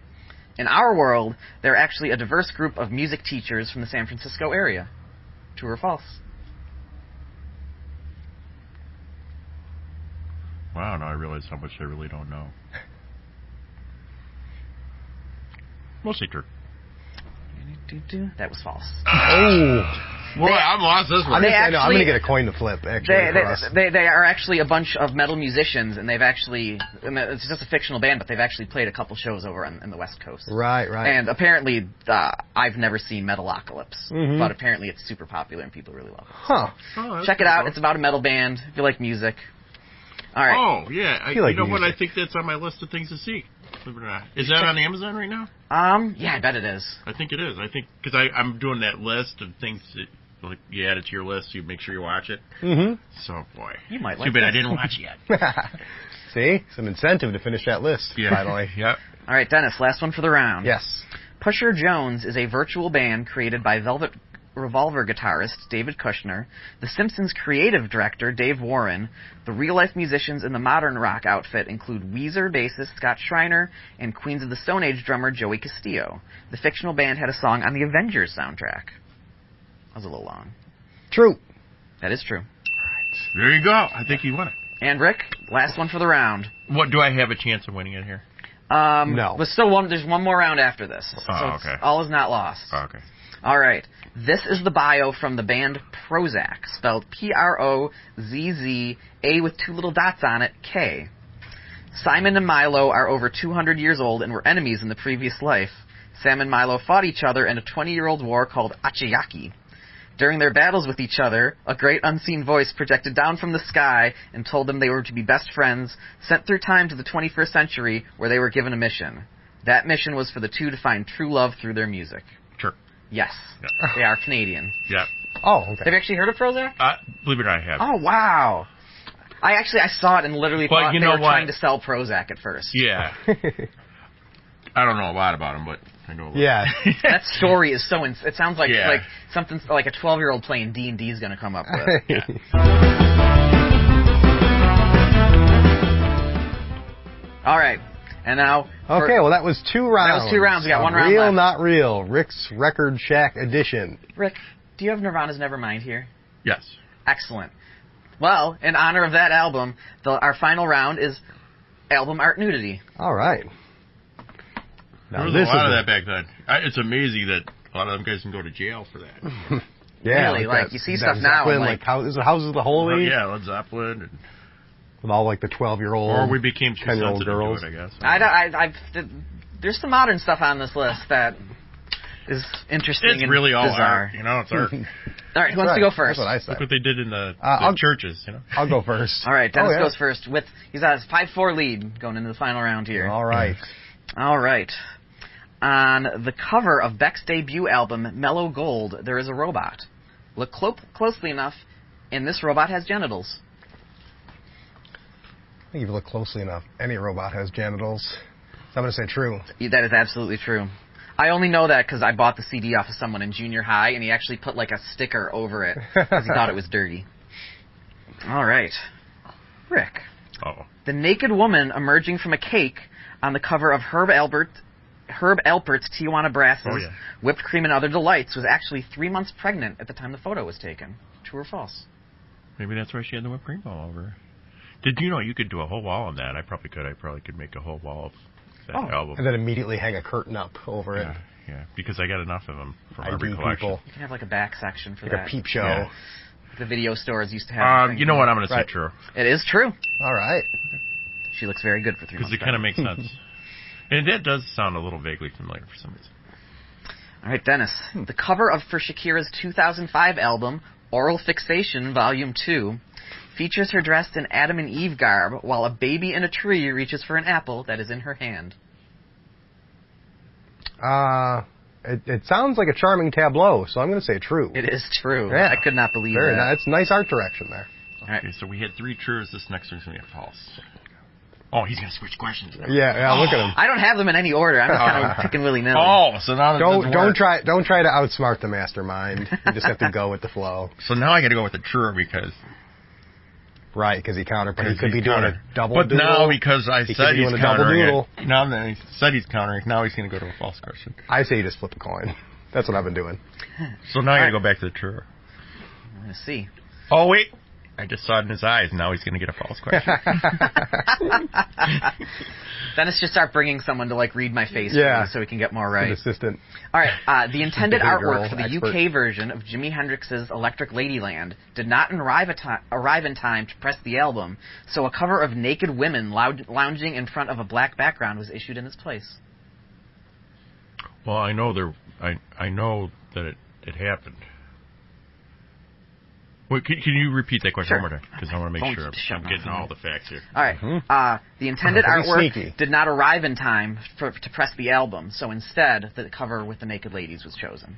In our world, they're actually a diverse group of music teachers from the San Francisco area. True or false? Wow, now I realize how much I really don't know. Mostly true. That was false. Well, I'm lost this one. I'm going to get a coin to flip, actually. They are actually a bunch of metal musicians, and they've actually, it's just a fictional band, but they've actually played a couple shows over in the West Coast. Right. And apparently, I've never seen Metalocalypse, but apparently it's super popular and people really love it. Huh. Check it out. It's about a metal band, if you like music. All right. Oh, yeah. You know what? I think that's on my list of things to see. Is that on Amazon right now? Yeah, I bet it is. I think it is. Because I'm doing that list of things that you add it to your list, you make sure you watch it. So, boy. You might like Too bad I didn't watch it yet. See? Some incentive to finish that list, finally. Yep. All right, Dennis, last one for the round. Yes. Pusher Jones is a virtual band created by Velvet Revolver guitarist David Kushner, The Simpsons creative director Dave Warren. The real-life musicians in the modern rock outfit include Weezer bassist Scott Schreiner and Queens of the Stone Age drummer Joey Castillo. The fictional band had a song on the Avengers soundtrack. That was a little long. True. That is true. There you go. I think you won it. And Rick, last one for the round. What, do I have a chance of winning it here? No. There's one more round after this. Okay. All is not lost. Okay. All right. This is the bio from the band Prozac, spelled P-R-O-Z-Z, A with 2 little dots on it, K. Simon and Milo are over 200 years old and were enemies in the previous life. Sam and Milo fought each other in a 20-year-old war called Achiyaki. During their battles with each other, a great unseen voice projected down from the sky and told them they were to be best friends, sent through time to the 21st century where they were given a mission. That mission was for the two to find true love through their music. Sure. Yes. Yeah. They are Canadian. Yeah. Oh, okay. Have you actually heard of Prozac? Believe it or not, I have. Oh, wow. I saw it and literally thought they were trying to sell Prozac at first. Yeah. I don't know a lot about them, but I know a lot. Yeah. That story is so... it sounds like something like a 12-year-old playing D&D is going to come up with. Yeah. All right. And now... Okay, well, that was 2 rounds. That was 2 rounds. We got 1 round Real, left. not real. Rick's Record Shack edition. Rick, do you have Nirvana's Nevermind here? Yes. Excellent. Well, in honor of that album, our final round is album art nudity. All right. There was a lot of that back then. It's amazing that a lot of them guys can go to jail for that. Yeah, really, like you see stuff now. Zeppelin, like Houses of the Holy? Yeah, Led Zeppelin. And with all like the 12-year-old, or we became too 10-year-old sensitive girls. to it, I guess. There's some modern stuff on this list that is interesting it's and really all bizarre. art. It's art. All right, who wants to go first? That's what I said. Look what they did in the churches, I'll go first. All right, Dennis goes first. He's got a 5-4 lead going into the final round here. All right. All right. On the cover of Beck's debut album, Mellow Gold, there is a robot. Look closely enough, and this robot has genitals. I think if you look closely enough, any robot has genitals. So I'm going to say true. That is absolutely true. I only know that because I bought the CD off of someone in junior high, and he actually put like a sticker over it because he thought it was dirty. All right. Rick. Uh-oh. The naked woman emerging from a cake on the cover of Herb Alpert's Tijuana Brass's Whipped Cream and Other Delights was actually 3 months pregnant at the time the photo was taken. True or false? Maybe that's why she had the whipped cream all over her. Did you know you could do a whole wall on that? I probably could. I probably could make a whole wall of that album. And then immediately hang a curtain up over it. Yeah, because I got enough of them from every ID collection. people. You can have like a back section for like that. a peep show. Yeah. The video stores used to have. You know what? I'm going to say true. It is true. All right. She looks very good for 3 months. Because it kind of makes sense. And that does sound a little vaguely familiar for some reason. All right, Dennis. The cover for Shakira's 2005 album, Oral Fixation, Volume 2, features her dressed in Adam and Eve garb while a baby in a tree reaches for an apple that is in her hand. It sounds like a charming tableau, so I'm going to say true. It is true. Yeah. I could not believe Very that. nice. It's nice art direction there. All right. Okay, so we had 3 trues. This next one's going to be a false. Oh, he's going to switch questions now. Yeah, look at him. I don't have them in any order. I'm just kind of picking willy-nilly. Oh, so now don't try to outsmart the mastermind. You just have to go with the flow. So now I got to go with the true because he countered, but he could be doing a double But doodle. now because I said he's countering it, now that he said he's countering, now he's going to go to a false question. I say you just flip a coin. That's what I've been doing. So now I got to go back to the true. Let's see. Oh wait. I just saw it in his eyes, and now he's going to get a false question. Dennis should start bringing someone to read my face for me so we can get more right. An assistant. All right. The intended artwork for the expert. UK version of Jimi Hendrix's Electric Ladyland did not arrive in time to press the album, so a cover of naked women lounging in front of a black background was issued in its place. Well, I know that it happened. Wait, can you repeat that question one more time? Because I want to make sure I'm getting all the facts here. All right. The intended artwork did not arrive in time to press the album, so instead the cover with the naked ladies was chosen.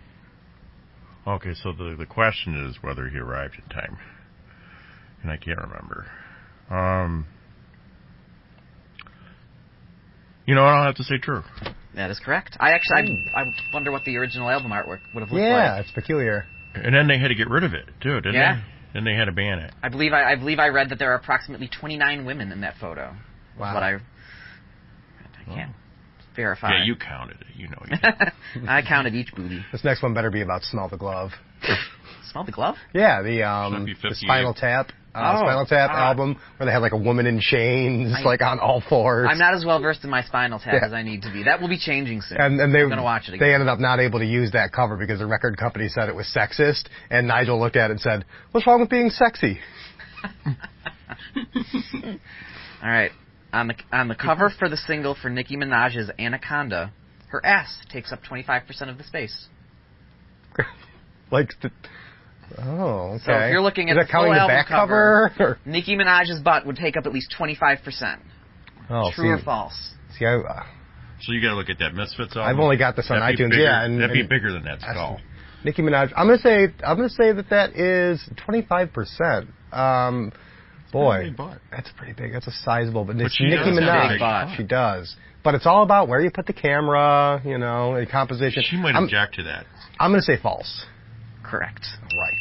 Okay, so the question is whether he arrived in time. And I can't remember. I'll have to say true. That is correct. I wonder what the original album artwork would have looked like. Yeah, it's peculiar. And then they had to get rid of it, too, didn't they? Then they had to ban it. I believe I read that there are approximately 29 women in that photo. Wow. What I can't verify. Yeah, you counted it. You know. You did. I counted each booty. This next one better be about Smell the Glove. Smell the Glove? Yeah, the Spinal Tap. Spinal Tap album where they had like a woman in chains, like on all fours. I'm not as well versed in my Spinal Tap as I need to be. That will be changing soon. And I'm gonna watch it again. They ended up not able to use that cover because the record company said it was sexist, and Nigel looked at it and said, "What's wrong with being sexy?" All right, on the cover for the single for Nicki Minaj's Anaconda, her ass takes up 25% of the space. Oh, okay. So if you're looking at the full album cover, Nicki Minaj's butt would take up at least 25%. Oh, True or false? See, so you got to look at that Misfits album. I've only got this on iTunes. That'd be bigger than that skull. Nicki Minaj. I'm gonna say that is 25%. Boy, that's pretty big. That's a sizable. But Nicki Minaj, she does. But it's all about where you put the camera, the composition. She might object to that. I'm gonna say false. Correct. Right.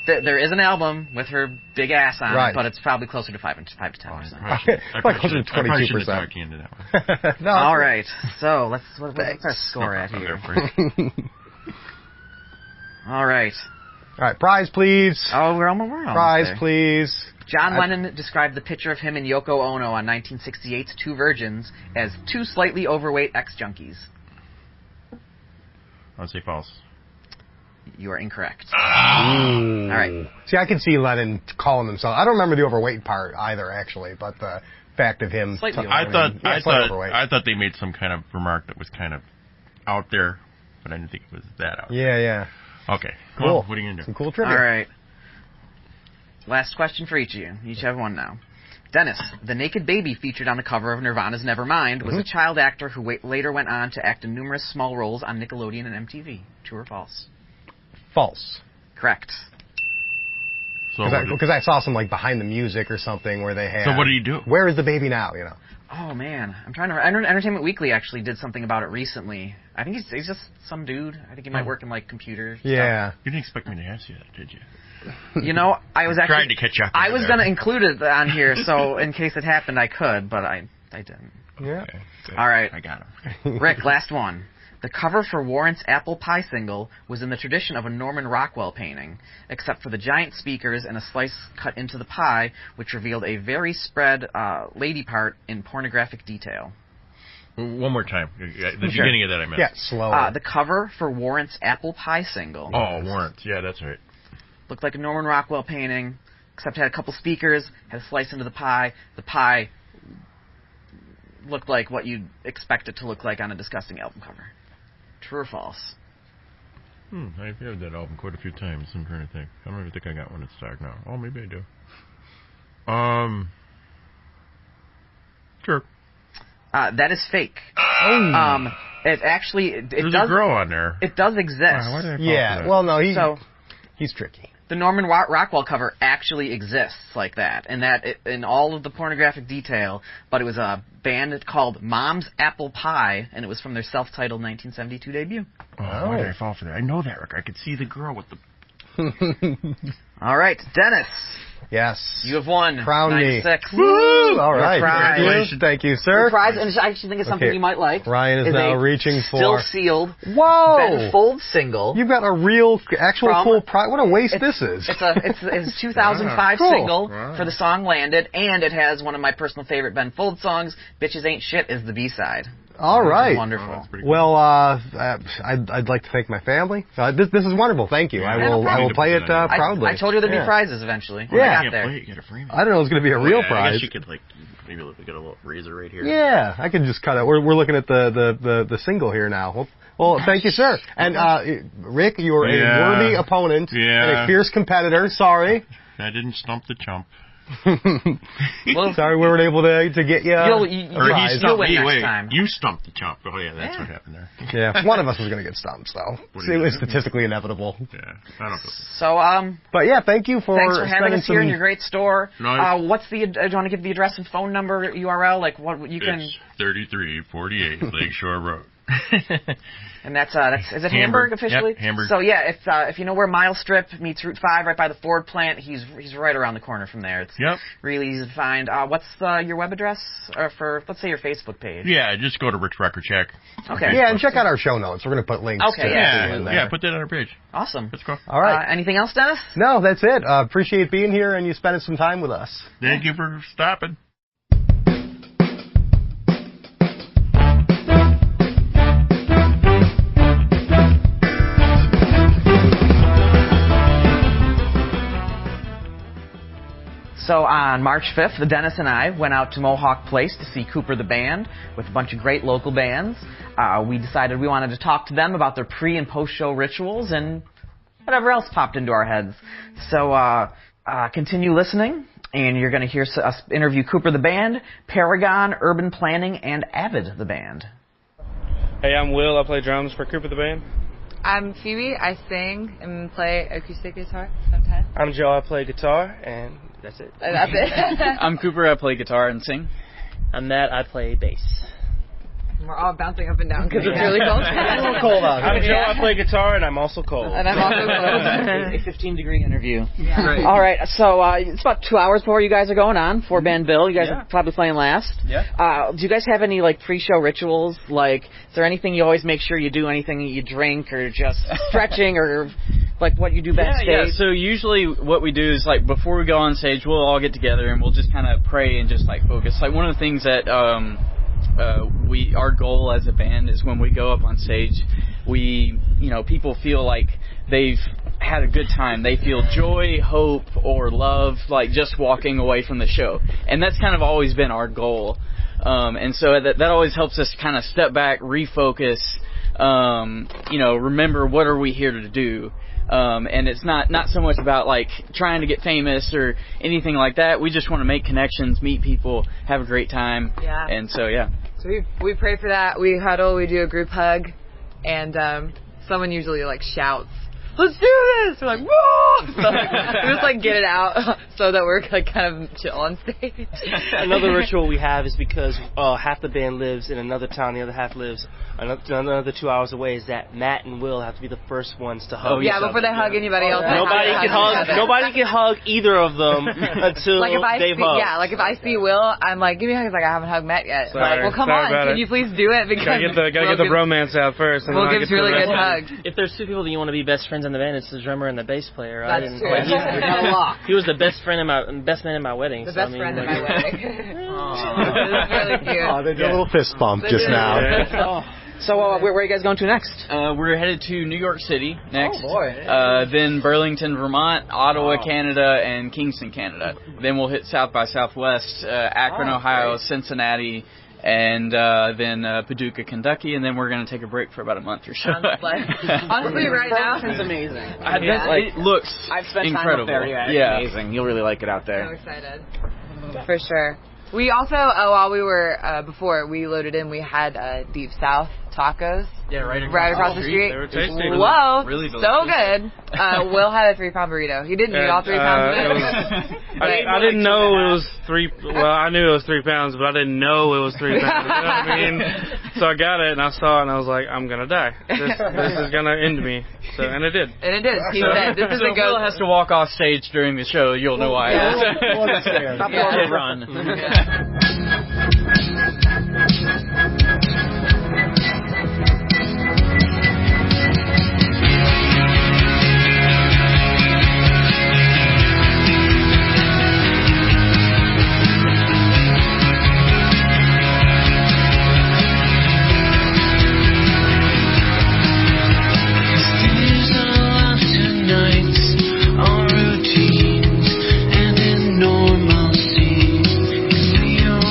There is an album with her big ass on it, but it's probably closer to 5 to 10%. Probably closer to 22%. No, all right. So what's our score at here? All right. All right. Prize, please. Oh, we're almost prize, there. please. John Lennon described the picture of him and Yoko Ono on 1968's Two Virgins as two slightly overweight ex-junkies. I'll say false. You are incorrect. All right. See, I can see Lennon calling himself. I don't remember the overweight part either, actually, but the fact of him. I thought they made some kind of remark that was kind of out there, but I didn't think it was that out there. Yeah. Okay. Cool. Well, what are you gonna do? Some cool trivia. All right. Last question for each of you. You each have one now. Dennis, the naked baby featured on the cover of Nirvana's Nevermind was a child actor who later went on to act in numerous small roles on Nickelodeon and MTV. True or false? False. Correct. Because I saw some behind the music or something where they had. So what did he do? Where is the baby now? Oh man, I'm trying to. Entertainment Weekly actually did something about it recently. I think he's just some dude. I think he might work in computer stuff. Yeah. You didn't expect me to ask you that, did you? I was actually trying to catch up. I was going to include it on here, so in case it happened, I could, but I didn't. Yeah. Okay. All right. I got him. Rick, last one. The cover for Warrant's Apple Pie single was in the tradition of a Norman Rockwell painting, except for the giant speakers and a slice cut into the pie, which revealed a very spread lady part in pornographic detail. One more time. The beginning of that I missed. Yeah, slower. The cover for Warrant's Apple Pie single. Oh, Warrant. Yeah, that's right. Looked like a Norman Rockwell painting, except had a couple speakers, had a slice into the pie. The pie looked like what you'd expect it to look like on a disgusting album cover. True or false? I've heard that album quite a few times. I'm trying to think. I don't even think I got one in stock now. Oh, maybe I do. Sure. That is fake. Oh. It actually There's a girl on there. It does exist. Why did I fall for that? Well, no, he's tricky. The Norman Rockwell cover actually exists like that, and in all of the pornographic detail. But it was a band called Mom's Apple Pie, and it was from their self-titled 1972 debut. Oh, why did I fall for that? I know that, Rick. I could see the girl with the. All right, Dennis. Yes. You have won. Crown me. 9-6. Woo! All right. Congratulations. Thank you, sir. Your prize, and I actually think it's something you might like. Ryan is now reaching for still sealed. Whoa! Ben Folds single. You've got a real, actual full prize. What a waste this is. It's a 2005 single for the song "Landed," and it has one of my personal favorite Ben Folds songs, "Bitches Ain't Shit," is the B-side. All right. Wonderful. Cool. Well, I'd like to thank my family. This is wonderful. Thank you. Yeah, I will play it proudly. I told you there'd be prizes eventually. Yeah. You gotta frame it. I don't know. It's going to be a real prize. I guess you could maybe get a little razor right here. Yeah, I can just cut it. We're looking at the single here now. Well, thank you, sir. And Rick, you are a worthy opponent and a fierce competitor. Sorry. I didn't stump the chump. Well, sorry we weren't able to get you. You'll win next time. You stumped the chump. Oh yeah, that's what happened there. Yeah, one of us was going to get stumped, so it was statistically inevitable. Yeah, I don't know. So but yeah, thanks for having us here in your great store. No, what's the? Do you want to give the address and phone number URL? Like what you can? It's 3348 Lakeshore Road. And that's is it Hamburg officially? Yep, Hamburg. So yeah, if you know where Mile Strip meets Route 5, right by the Ford plant, he's right around the corner from there. It's really easy to find. What's your web address for, let's say, your Facebook page? Yeah, just go to Rick's Record Shack. Okay. Yeah, and check out our show notes. We're going to put links. Okay. Yeah, put that on our page. Awesome. Let's go. All right. Anything else, Dennis? No, that's it. Appreciate being here and you spending some time with us. Thank you for stopping. So on March 5th, the Dennis and I went out to Mohawk Place to see Cooper the Band with a bunch of great local bands. We decided we wanted to talk to them about their pre- and post-show rituals and whatever else popped into our heads. So continue listening, and you're going to hear us interview Cooper the Band, Paragon, Urban Planning, and Avid the Band. Hey, I'm Will. I play drums for Cooper the Band. I'm Phoebe. I sing and play acoustic guitar sometimes. I'm Joe. I play guitar, and that's it. That's it. I'm Cooper. I play guitar and sing. I'm Matt. I play bass. We're all bouncing up and down because it's really cold. It's a little cold out here. I'm Joe. I play guitar, and I'm also cold. And I'm also cold. A 15-degree interview. Yeah. Right. All right, so it's about 2 hours before you guys are going on, 4-band bill. You guys are probably playing last. Yeah. Do you guys have any, like, pre-show rituals? Like, is there anything you always make sure you do, anything you drink, or just stretching, or, like, what you do backstage? Yeah. So usually what we do is, like, before we go on stage, we'll all get together and we'll just kind of pray and just, like, focus. Like, one of the things that our goal as a band is when we go up on stage, people feel like they've had a good time. They feel joy, hope, or love, like just walking away from the show. And that's kind of always been our goal. And so that always helps us kind of step back, refocus, remember what are we here to do. And it's not so much about like trying to get famous or anything like that. We just want to make connections, meet people, have a great time. Yeah. And so, So we pray for that. We huddle, we do a group hug, and someone usually like shouts, "Let's do this!" We're like, "Whoa!" So we just like get it out so that we're like kind of chill on stage. Another ritual we have is because half the band lives in another town, the other half lives another 2 hours away. Is that Matt and Will have to be the first ones to hug? Yeah, before they hug anybody else. Nobody can hug either of them until they've hugged. Yeah, like if I see Will, I'm like, "Give me a hug." He's like, "I haven't hugged Matt yet." Sorry, well, come on, can you please do it? Because gotta get the bromance out first. And Will gives really good hugs. If there's two people that you want to be best friends in the band, it's the drummer and the bass player. Right? That's true. He was the best man in my wedding. The best friend at my wedding. It's really cute. Oh, they did a little fist bump just now. So where are you guys going to next? we're headed to New York City next. Oh, boy. Then Burlington, Vermont, Ottawa, Canada, and Kingston, Canada. Then we'll hit South by Southwest, Akron, Ohio, great. Cincinnati, and then Paducah, Kentucky, and then we're going to take a break for about a month or so. Honestly, right now, it's amazing. It looks I've spent incredible. time up there. Yeah, it's amazing. You'll really like it out there. So excited. For sure. We also, while we were, before we loaded in, we had Deep South tacos. Yeah, right across the street. They were tasty. Whoa, really delicious. so good. Will had a 3-pound burrito. He didn't eat all 3 pounds of it. I didn't know it was 3. Well, I knew it was 3 pounds, but I didn't know it was 3 pounds. You know what I mean? So I got it and I saw it and I was like, I'm gonna die. This is gonna end me. So and it did. And it did. He said, "This is a go." Will has to walk off stage during the show. You'll know why. Stop the run. Our routines and in normalcy, we are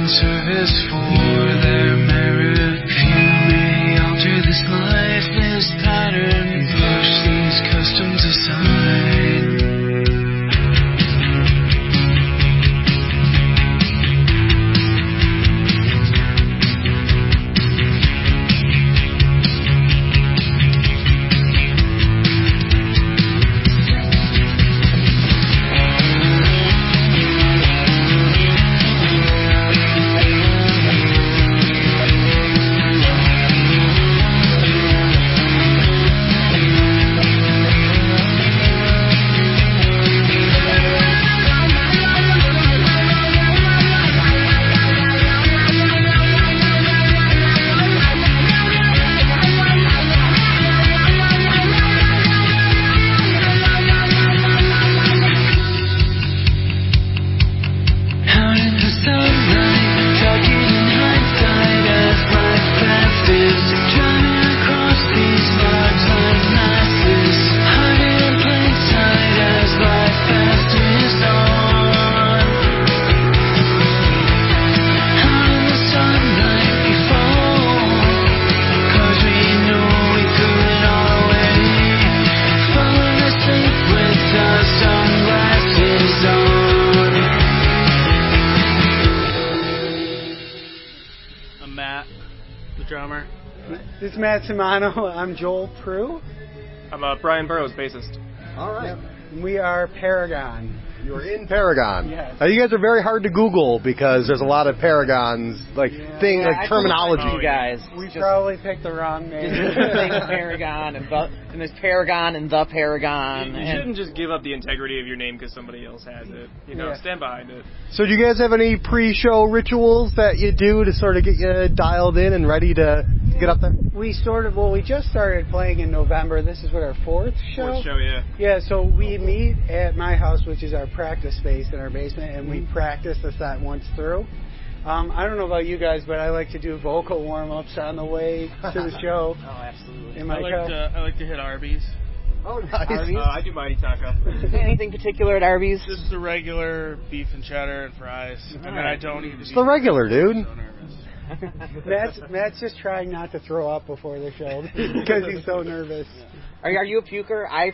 in service for their merit. Few may alter this life, this pattern, push these customs aside. This is Matt Simano. I'm Joel Prue. I'm Brian Burrows, bassist. All right. Yep. We are Paragon. You're in Paragon. Yes. You guys are very hard to Google because there's a lot of Paragons, like terminology. You guys. We probably picked the wrong name. Paragon and there's Paragon and the Paragon. You shouldn't just give up the integrity of your name because somebody else has it. Stand behind it. So do you guys have any pre-show rituals that you do to sort of get you dialed in and ready to get up there? We just started playing in November. This is our fourth show. Fourth show, yeah. Yeah, so we meet at my house, which is our practice space in our basement, and we practice the set once through. I don't know about you guys, but I like to do vocal warm-ups on the way to the show. Oh, absolutely. I like to hit Arby's. Oh, nice. Arby's? I do Mighty Taco. Anything particular at Arby's? Just the regular beef and cheddar and fries. And then I don't eat It's the regular, dude. So nervous. Matt's just trying not to throw up before the show because he's so nervous. Are you a puker? I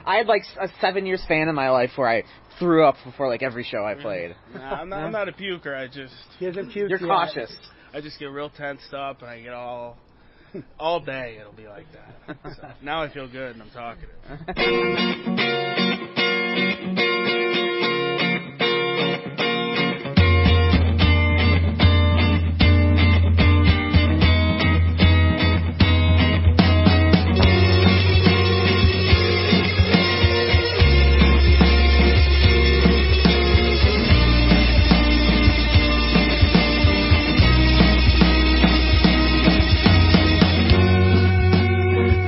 had like a 7-year span in my life where I threw up before like every show I played. Nah, I'm not a puker. He hasn't puked You're yet. cautious. I just get real tensed up and I get all day. It'll be like that. So now I feel good and I'm talkative.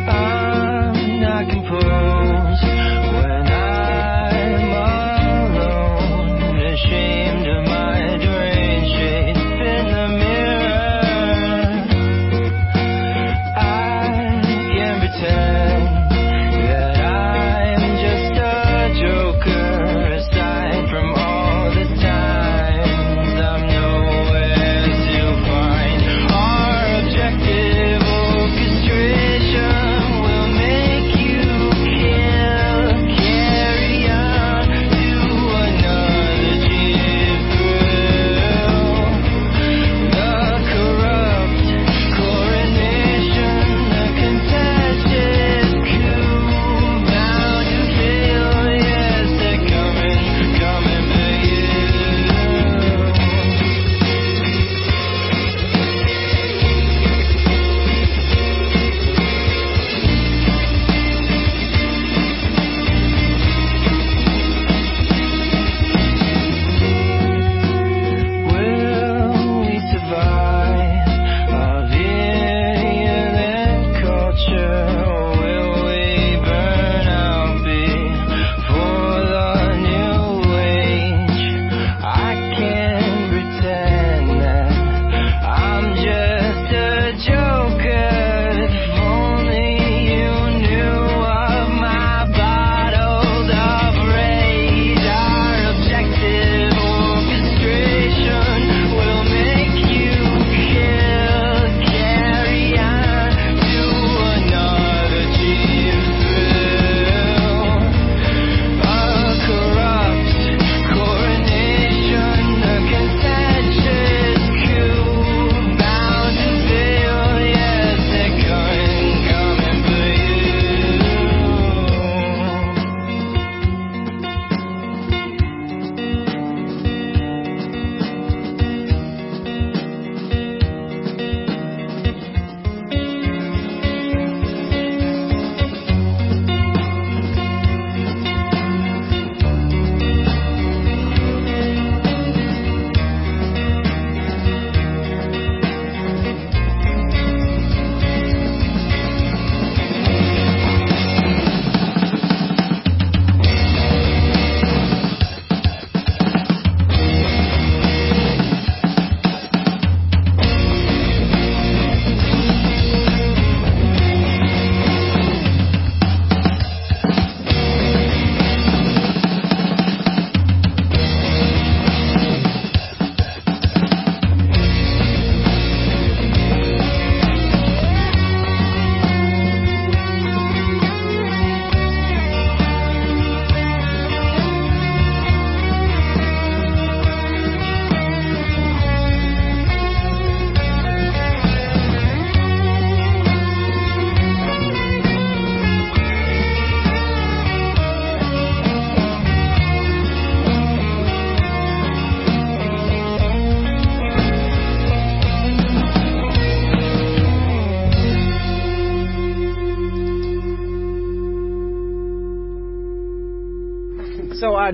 I'm not composed when I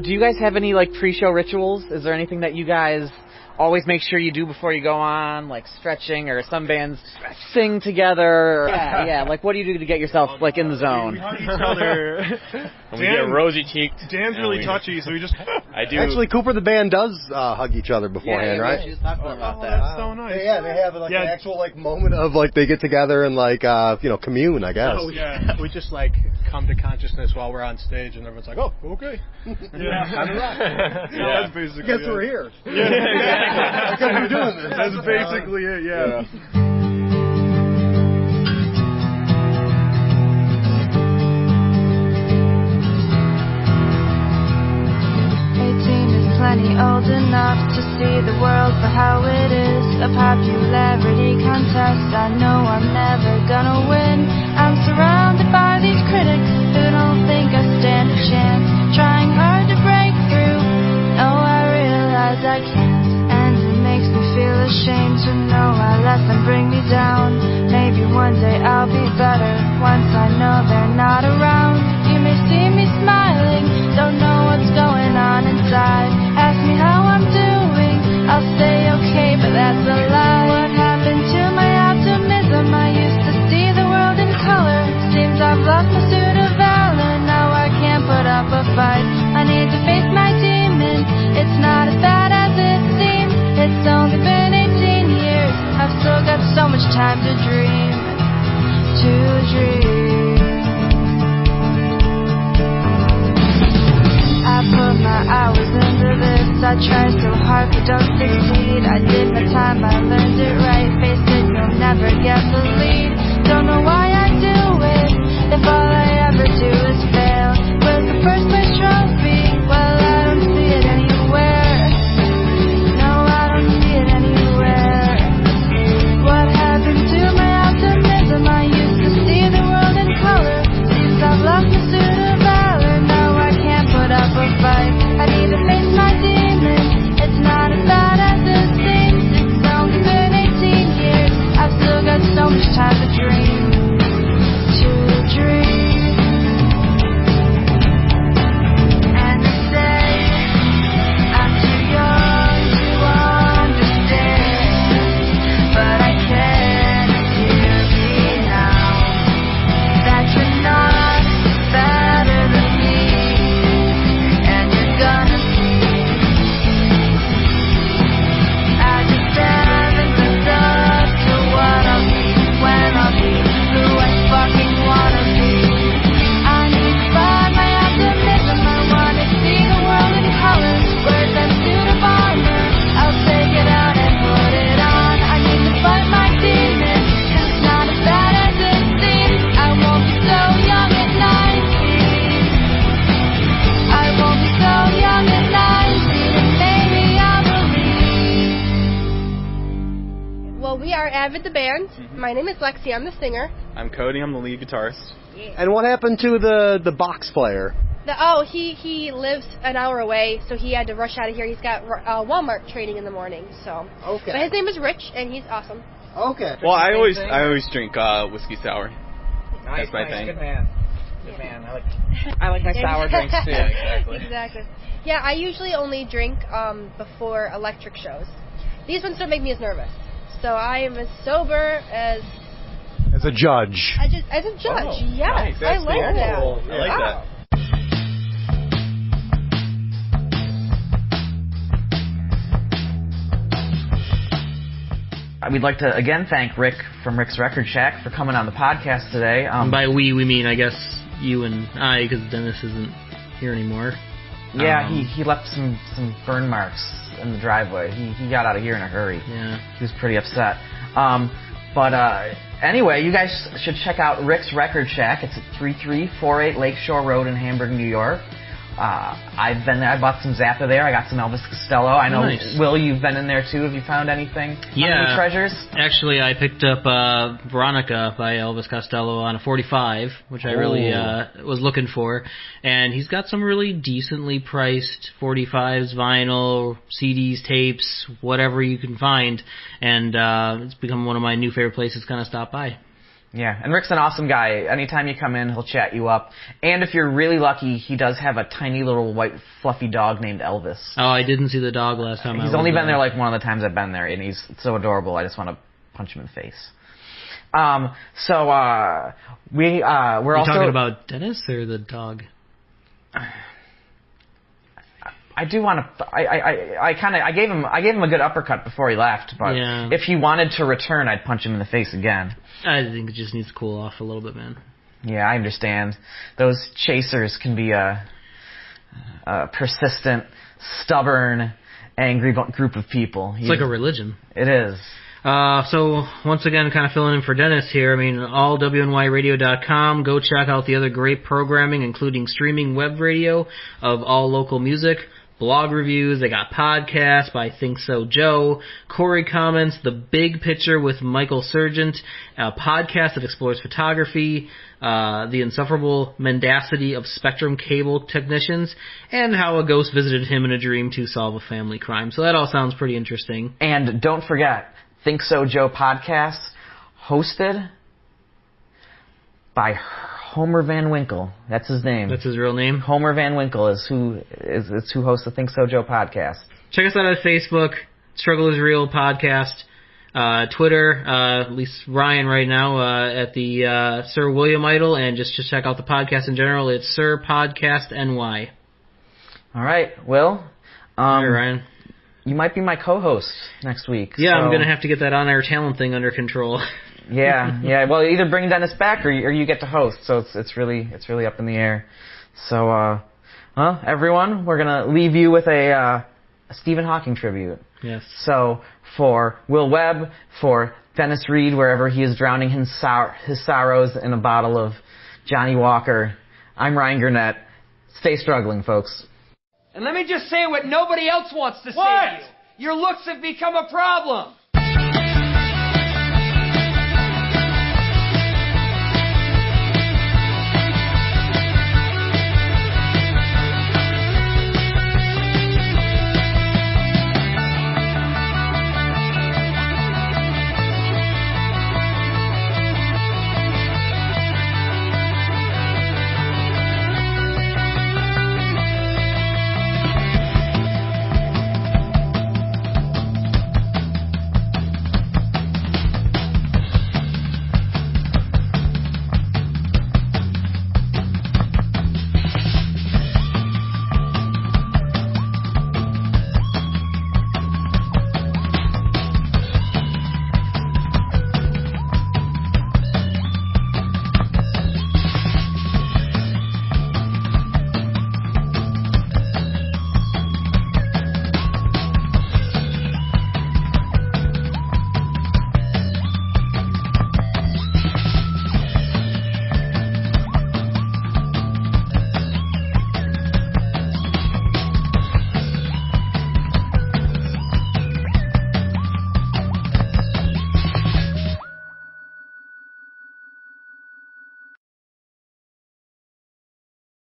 do you guys have any like pre-show rituals? Is there anything that you guys always make sure you do before you go on, like stretching, or some bands sing together? Or, yeah. Like, what do you do to get yourself like in the zone? We hug each other. We get rosy cheeked. Dan's really touchy, so we just. I do. Actually, Cooper the band does hug each other beforehand, right? She was talking about that. That's so nice. Yeah, they have like an actual like moment of like they get together and like commune, I guess. Oh yeah, we just like come to consciousness while we're on stage, and everyone's like, "Oh, okay." That's basically. Guess we're here. Yeah. Because we're doing this. That's basically it. Yeah. Plenty old enough to see the world for how it is. A popularity contest, I know I'm never gonna win. I'm surrounded by these critics who don't think I stand a chance. Trying hard to break through, oh I realize I can't. And it makes me feel ashamed to know I let them bring me down. Maybe one day I'll be better once I know they're not around. You may see me smiling, don't know what's going on inside. Ask me how I'm doing, I'll say okay, but that's a lie. What happened to my optimism? I used to see the world in color. Seems I've lost my suit of valor. Now I can't put up a fight. I need to face my demon. It's not as bad as it seems. It's only been 18 years. I've still got so much time to dream. To dream. I put my hours into this. I try so hard but don't succeed. I did my time, I learned it right. Face it, you'll never get the lead. Don't know why I do it, if all I ever do is fail. Where's the first place trophy? Well, I don't see it anywhere. No, I don't see it anywhere. What happened to my optimism? I used to see the world in color. Seems I've lost my suit of valor. Now I can't put up a fight. I need to face my demons. It's not as bad as it seems. It's only been 18 years. I've still got so much time to dream. To dream. And they say I'm too young to understand, but I can hear me now that you're not better than me, and you're gonna see. I just haven't lived up to what I'll be when I'll be who I fucking wanna be. I need to find my optimism. I wanna see the world in color. Where's that suit of armor? I'll take it out and put it on. I need to fight my demons, 'cause it's not as bad as it seems. I won't be so young at 19. I won't be so young at 19, and maybe I'll believe. Well, we are Avid the band. My name is Lexi. I'm the singer. I'm Cody. I'm the lead guitarist. And what happened to the box player? He lives an hour away, so he had to rush out of here. He's got Walmart training in the morning, so. Okay. But his name is Rich, and he's awesome. Okay. Well, I always drink whiskey sour. That's my thing. Good man. Good man. I like my sour drinks too. Yeah, exactly. Exactly. Yeah, I usually only drink before electric shows. These ones don't make me as nervous, so I am as sober as a judge. As a judge. Oh, yes, nice. I like that. Cool. I like that. We'd like to again thank Rick from Rick's Record Shack for coming on the podcast today. And by we mean, I guess, you and I, because Dennis isn't here anymore. Yeah, he left some burn marks in the driveway. He got out of here in a hurry. Yeah. He was pretty upset. But anyway, you guys should check out Rick's Record Shack. It's at 3348 Lakeshore Road in Hamburg, New York. I've been there. I bought some Zappa there. I got some Elvis Costello. I know, nice. Will, you've been in there too. Have you found anything? Yeah. Any treasures? Actually, I picked up Veronica by Elvis Costello on a 45, which I really was looking for. And he's got some really decently priced 45s, vinyl, CDs, tapes, whatever you can find. And it's become one of my new favorite places to kind of stop by. Yeah, and Rick's an awesome guy. Anytime you come in, he'll chat you up. And if you're really lucky, he does have a tiny little white fluffy dog named Elvis. Oh, I didn't see the dog last time. He's only been there like one of the times I've been there, and he's so adorable. I just want to punch him in the face. We're also talking about Dennis or the dog. I do want to. I gave him a good uppercut before he left, but if he wanted to return, I'd punch him in the face again. I think it just needs to cool off a little bit, man. Yeah, I understand. Those chasers can be a persistent, stubborn, angry group of people. It's like a religion. It is. So, once again, kind of filling in for Dennis here. I mean, allwnyradio.com. Go check out the other great programming, including streaming web radio of all local music, blog reviews. They got podcasts by Think So Joe, Corey Comments, The Big Picture with Michael Sargent, a podcast that explores photography, the insufferable mendacity of Spectrum cable technicians, and how a ghost visited him in a dream to solve a family crime. So that all sounds pretty interesting. And don't forget, Think So Joe podcast, hosted by Homer Van Winkle. That's his name. That's his real name? Homer Van Winkle is who hosts the Think So Joe podcast. Check us out on Facebook, Struggle Is Real podcast, Twitter, at least Ryan right now, at the Sir William Idol, and just check out the podcast in general. It's Sir Podcast NY. All right, Will. All right, Ryan. You might be my co-host next week. Yeah, so I'm going to have to get that on-air talent thing under control. Yeah. Well, either bring Dennis back or you get to host. So it's really up in the air. So, everyone, we're going to leave you with a Stephen Hawking tribute. Yes. So for Will Webb, for Dennis Reed, wherever he is drowning his sorrows in a bottle of Johnny Walker, I'm Ryan Gurnett. Stay struggling, folks. And let me just say what nobody else wants to say to you. Your looks have become a problem.